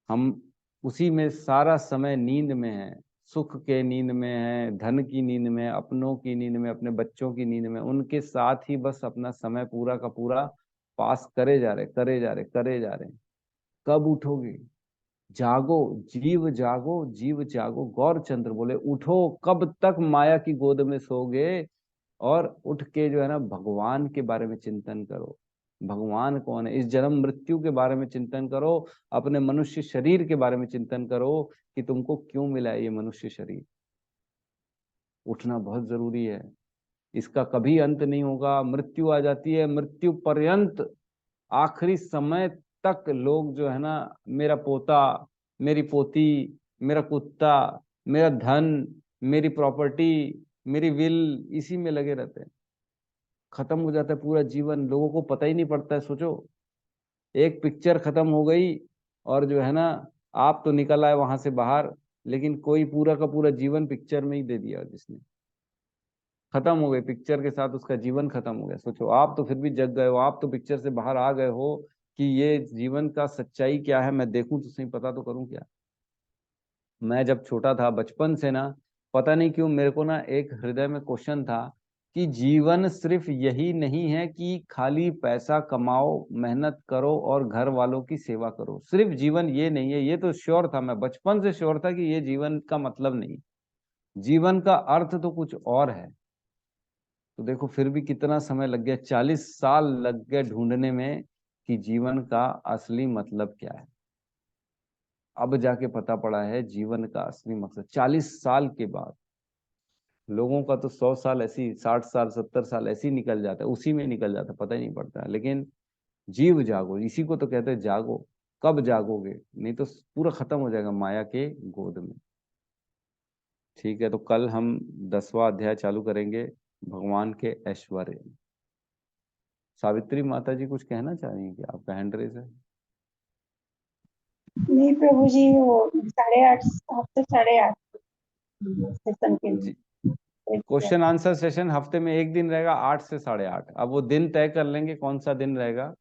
Speaker 1: हम उसी में सारा समय नींद में है, सुख के नींद में है, धन की नींद में, अपनों की नींद में, अपने बच्चों की नींद में, उनके साथ ही बस अपना समय पूरा का पूरा पास करे जा रहे करे जा रहे करे जा रहे। कब उठोगे? जागो, जीव जागो गौर चंद्र बोले, उठो, कब तक माया की गोद में सोगे? और उठ के जो है ना भगवान के बारे में चिंतन करो। भगवान कौन है, इस जन्म मृत्यु के बारे में चिंतन करो, अपने मनुष्य शरीर के बारे में चिंतन करो कि तुमको क्यों मिला है ये मनुष्य शरीर। उठना बहुत जरूरी है, इसका कभी अंत नहीं होगा। मृत्यु आ जाती है, मृत्यु पर्यंत आखिरी समय तक लोग जो है ना, मेरा पोता, मेरी पोती, मेरा कुत्ता, मेरा धन, मेरी प्रॉपर्टी, मेरी विल, इसी में लगे रहते हैं। खत्म हो जाता है पूरा जीवन, लोगों को पता ही नहीं पड़ता है। सोचो, एक पिक्चर खत्म हो गई और जो है ना, आप तो निकल आए वहां से बाहर, लेकिन कोई पूरा का पूरा जीवन पिक्चर में ही दे दिया जिसने। खत्म हो गई पिक्चर के साथ, उसका जीवन खत्म हो गया। सोचो, आप तो फिर भी जग गए हो, आप तो पिक्चर से बाहर आ गए हो कि ये जीवन का सच्चाई क्या है, मैं देखूं तो सही, पता तो करूं क्या। मैं जब छोटा था बचपन से ना, पता नहीं क्यों मेरे को ना एक हृदय में क्वेश्चन था कि जीवन सिर्फ यही नहीं है कि खाली पैसा कमाओ, मेहनत करो और घर वालों की सेवा करो। सिर्फ जीवन ये नहीं है, ये तो श्योर था, मैं बचपन से श्योर था कि ये जीवन का मतलब नहीं। जीवन का अर्थ तो कुछ और है। तो देखो फिर भी कितना समय लग गया, 40 साल लग गए ढूंढने में कि जीवन का असली मतलब क्या है। अब जाके पता पड़ा है जीवन का असली मकसद, 40 साल के बाद। लोगों का तो 100 साल ऐसी, 60 साल 70 साल ऐसी निकल जाता है, उसी में निकल जाता है, पता ही नहीं पड़ता है। लेकिन जीव जागो, इसी को तो कहते हैं जागो। कब जागोगे? नहीं तो पूरा खत्म हो जाएगा माया के गोद में। ठीक है, तो कल हम 10वां अध्याय चालू करेंगे, भगवान के ऐश्वर्य। सावित्री माता जी कुछ कहना चाह रही हैं कि आपका हैंड रेज है?
Speaker 7: नहीं प्रभु जी, वो 8:30 हफ्ते 8:30 सेशन के
Speaker 1: जी,
Speaker 7: लिए
Speaker 1: क्वेश्चन आंसर सेशन हफ्ते में एक दिन रहेगा, 8 से 8:30। अब वो दिन तय कर लेंगे कौन सा दिन रहेगा,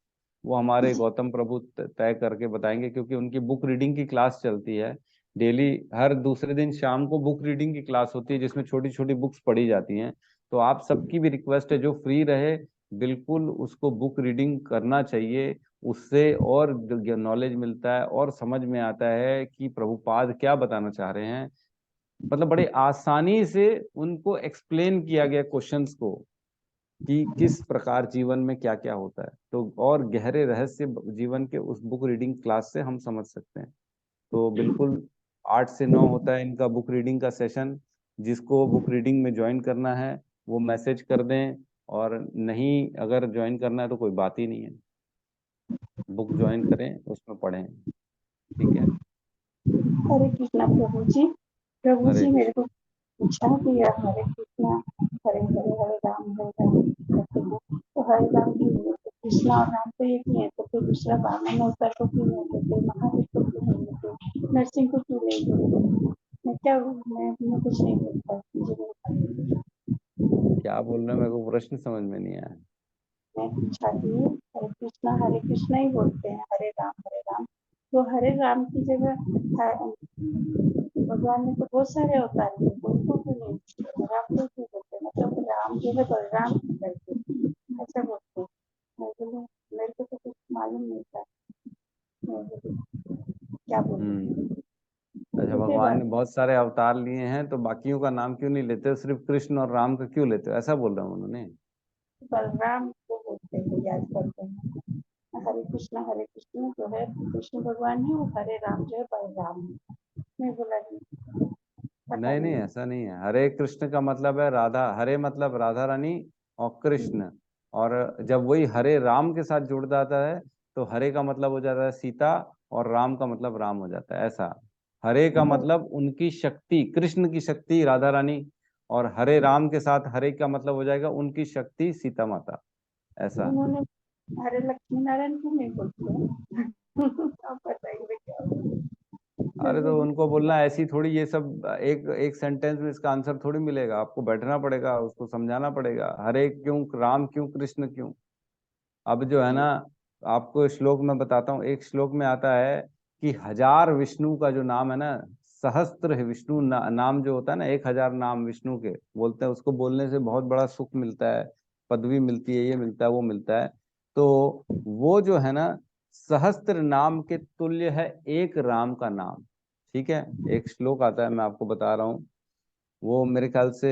Speaker 1: वो हमारे गौतम प्रभु तय करके बताएंगे, क्योंकि उनकी बुक रीडिंग की क्लास चलती है डेली। हर दूसरे दिन शाम को बुक रीडिंग की क्लास होती है, जिसमें छोटी छोटी बुक्स पढ़ी जाती हैं। तो आप सबकी भी रिक्वेस्ट है, जो फ्री रहे बिल्कुल उसको बुक रीडिंग करना चाहिए। उससे और नॉलेज मिलता है और समझ में आता है कि प्रभुपाद क्या बताना चाह रहे हैं। मतलब बड़े आसानी से उनको एक्सप्लेन किया गया क्वेश्चंस को, कि किस प्रकार जीवन में क्या क्या होता है। तो और गहरे रहस्य जीवन के उस बुक रीडिंग क्लास से हम समझ सकते हैं। तो बिल्कुल 8 से 9 होता है इनका बुक रीडिंग का सेशन। जिसको बुक रीडिंग में ज्वाइन करना है वो मैसेज कर दें, और नहीं अगर ज्वाइन करना है तो कोई बात ही नहीं है, बुक ज्वाइन करें उसमें पढ़ें। ठीक है,
Speaker 7: हरे कृष्णा प्रभु जी। प्रभु
Speaker 1: हरे
Speaker 7: जी मेरे
Speaker 1: कृष्ण।
Speaker 7: को पूछा कि यार हरे कृष्णा हरे हरे हरे राम कहते हैं, तो हरे राम क्यों नहीं होते? कृष्णा और राम तो एक ही है, तो फिर दूसरा वामन होता है तो क्यों नहीं होते? महावीर को क्यों नहीं होते? नरसिंह को क्यों नहीं होते? मैं कुछ नहीं बोलता मुझे।
Speaker 1: क्या बोल रहे हैं, मेरे को प्रश्न समझ में नहीं आया।
Speaker 7: मैं पूछा कि हरे कृष्णा ही बोलते हैं, हरे राम। तो हरे राम की जगह भगवान ने तो बहुत सारे अवतार लिए, उनको क्यों नहीं राम को क्यों बोलते? मतलब राम जो है बलराम करके ऐसा बोलते हैं। मैं बोली मेरे को तो कुछ मालूम नहीं था। मैं बोली क्या बोलूं?
Speaker 1: अच्छा,
Speaker 7: उसके
Speaker 1: भगवान
Speaker 7: बाद
Speaker 1: ने बहुत सारे अवतार लिए हैं तो बाकियों का नाम क्यों नहीं लेते हो, सिर्फ कृष्ण और राम का क्यों लेते हो, ऐसा बोल रहा हूँ उन्होंने।
Speaker 7: बलराम को बोलते हैं, याद करते हैं। हरे कृष्ण जो है कृष्ण भगवान है, वो हरे राम जो है बलराम है। मैं बोला नहीं, पता
Speaker 1: नहीं नहीं,
Speaker 7: नहीं।
Speaker 1: ऐसा नहीं है। हरे कृष्ण का मतलब है राधा, हरे मतलब राधा रानी, और कृष्ण। और जब वही हरे राम के साथ जुड़ जाता है तो हरे का मतलब हो जाता है सीता, और राम का मतलब राम हो जाता है, ऐसा। हरे का मतलब उनकी शक्ति, कृष्ण की शक्ति राधा रानी, और हरे राम के साथ हरे का मतलब हो जाएगा उनकी शक्ति सीता माता, ऐसा।
Speaker 7: उन्होंने हरे लक्ष्मी नारायण क्यों नहीं बोलते? आप बताइए क्या बोलते? मैं
Speaker 1: अरे तो
Speaker 7: बोली
Speaker 1: उनको बोलना ऐसी थोड़ी, ये सब एक एक सेंटेंस में इसका आंसर थोड़ी मिलेगा, आपको बैठना पड़ेगा, उसको समझाना पड़ेगा, हरे क्यों, राम क्यों, कृष्ण क्यों। अब जो है ना, आपको श्लोक में बताता हूँ। एक श्लोक में आता है कि 1000 विष्णु का जो नाम है ना, सहस्त्र है विष्णु नाम जो होता है ना, 1000 नाम विष्णु के बोलते हैं, उसको बोलने से बहुत बड़ा सुख मिलता है, पदवी मिलती है, ये मिलता है वो मिलता है। तो वो जो है ना, सहस्त्र नाम के तुल्य है एक राम का नाम। ठीक है, एक श्लोक आता है, मैं आपको बता रहा हूँ। वो मेरे ख्याल से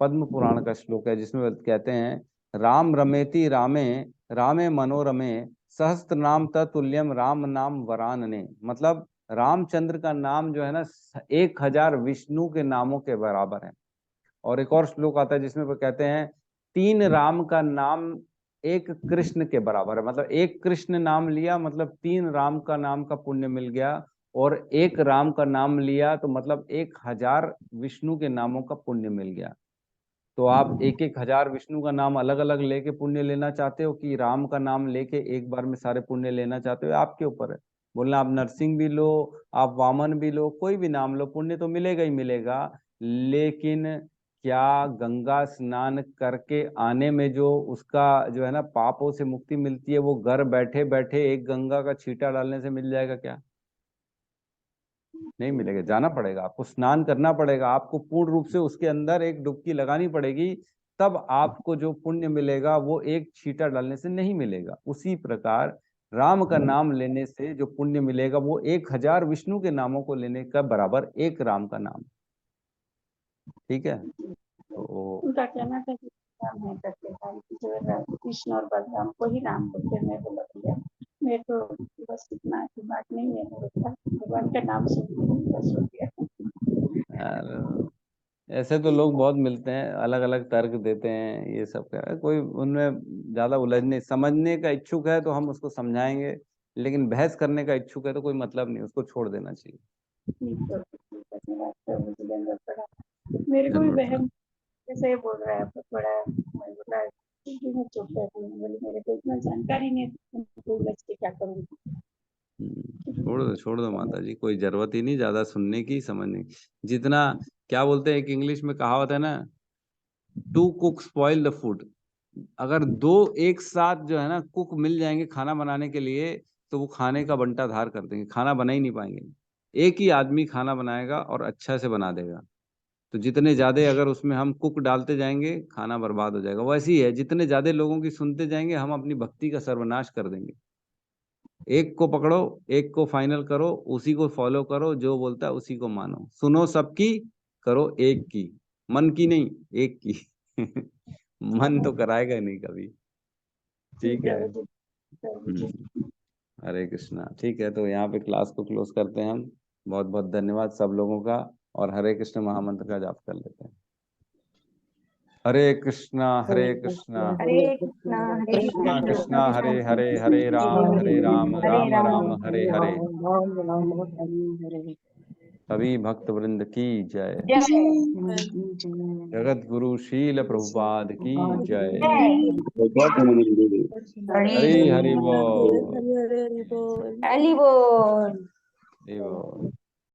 Speaker 1: पद्म पुराण का श्लोक है, जिसमें कहते हैं राम रमेति रामे, रामे मनोरमे, सहस्त्र नाम ततुल्यम राम नाम वरानने। मतलब रामचंद्र का नाम जो है ना, 1000 विष्णु के नामों के बराबर है। और एक और श्लोक आता है जिसमें वो कहते हैं 3 राम का नाम एक कृष्ण के बराबर है। मतलब एक कृष्ण नाम लिया मतलब 3 राम का नाम का पुण्य मिल गया, और एक राम का नाम लिया तो मतलब 1000 विष्णु के नामों का पुण्य मिल गया। तो आप 1000 विष्णु का नाम अलग अलग लेके पुण्य लेना चाहते हो, कि राम का नाम लेके एक बार में सारे पुण्य लेना चाहते हो, आपके ऊपर है। बोलना आप नरसिंह भी लो, आप वामन भी लो, कोई भी नाम लो, पुण्य तो मिलेगा ही मिलेगा। लेकिन क्या गंगा स्नान करके आने में जो उसका जो है ना पापों से मुक्ति मिलती है, वो घर बैठे बैठे एक गंगा का छींटा डालने से मिल जाएगा क्या? नहीं मिलेगा, जाना पड़ेगा, आपको स्नान करना पड़ेगा, आपको पूर्ण रूप से उसके अंदर एक डुबकी लगानी पड़ेगी। तब आपको जो पुण्य मिलेगा वो एक छींटा डालने से नहीं मिलेगा। उसी प्रकार राम का नाम लेने से जो पुण्य मिलेगा वो 1000 विष्णु के नामों को लेने का बराबर एक राम का नाम। ठीक है। तो
Speaker 7: उनका कहना था कि राम नहीं करते हैं, जो कृष्ण और बलराम को ही राम बोलते। मैं बोला भैया मैं तो बस इतना दिमाग नहीं है मेरे पास, भगवान का नाम सुनते ही बस हो गया।
Speaker 1: यार, ऐसे तो लोग बहुत मिलते हैं, अलग अलग तर्क देते हैं, ये सब का कोई उनमें ज्यादा उलझने, समझने का इच्छुक है तो हम उसको समझाएंगे, लेकिन बहस करने का इच्छुक है तो कोई मतलब नहीं, उसको छोड़ देना चाहिए।
Speaker 7: धन्यवाद प्रभु जी, धन्यवाद पड़ा। मेरे को भी
Speaker 1: धन्यवाद।
Speaker 7: बहन जैसे बोल रहा है आपको थोड़ा, मैं बोला कि मैं चुप रहती हूँ, बोली मेरे को इतना जानकारी नहीं है तो बच के क्या करूँगी।
Speaker 1: छोड़ दो माता जी, कोई जरूरत ही नहीं ज्यादा सुनने की, समझने की। जितना, क्या बोलते हैं, एक इंग्लिश में कहावत है ना, two cook spoil the food. अगर दो एक साथ जो है ना कुक मिल जाएंगे खाना बनाने के लिए, तो वो खाने का बंटाधार कर देंगे, खाना बना ही नहीं पाएंगे। एक ही आदमी खाना बनाएगा और अच्छा से बना देगा। तो जितने ज्यादा अगर उसमें हम कुक डालते जाएंगे, खाना बर्बाद हो जाएगा। वैसे ही है, जितने ज्यादा लोगों की सुनते जाएंगे, हम अपनी भक्ति का सर्वनाश कर देंगे। एक को पकड़ो, एक को फाइनल करो, उसी को फॉलो करो, जो बोलता है उसी को मानो, सुनो सबकी, करो एक की, मन की नहीं, एक की। मन तो कराएगा ही नहीं कभी। ठीक है। हरे कृष्णा। ठीक है, तो यहाँ पे क्लास को क्लोज करते हैं हम। बहुत बहुत धन्यवाद सब लोगों का, और हरे कृष्ण महामंत्र का जाप कर लेते हैं। हरे कृष्णा हरे कृष्णा
Speaker 2: हरे कृष्णा हरे
Speaker 1: कृष्णा
Speaker 2: कृष्णा
Speaker 1: कृष्णा हरे हरे, हरे राम राम राम हरे हरे। सभी भक्त वृंद की जय। जगत गुरु शील प्रभुपाद की जय। हरि हरि बोल।
Speaker 2: हरि बोल।
Speaker 1: हरि बोल।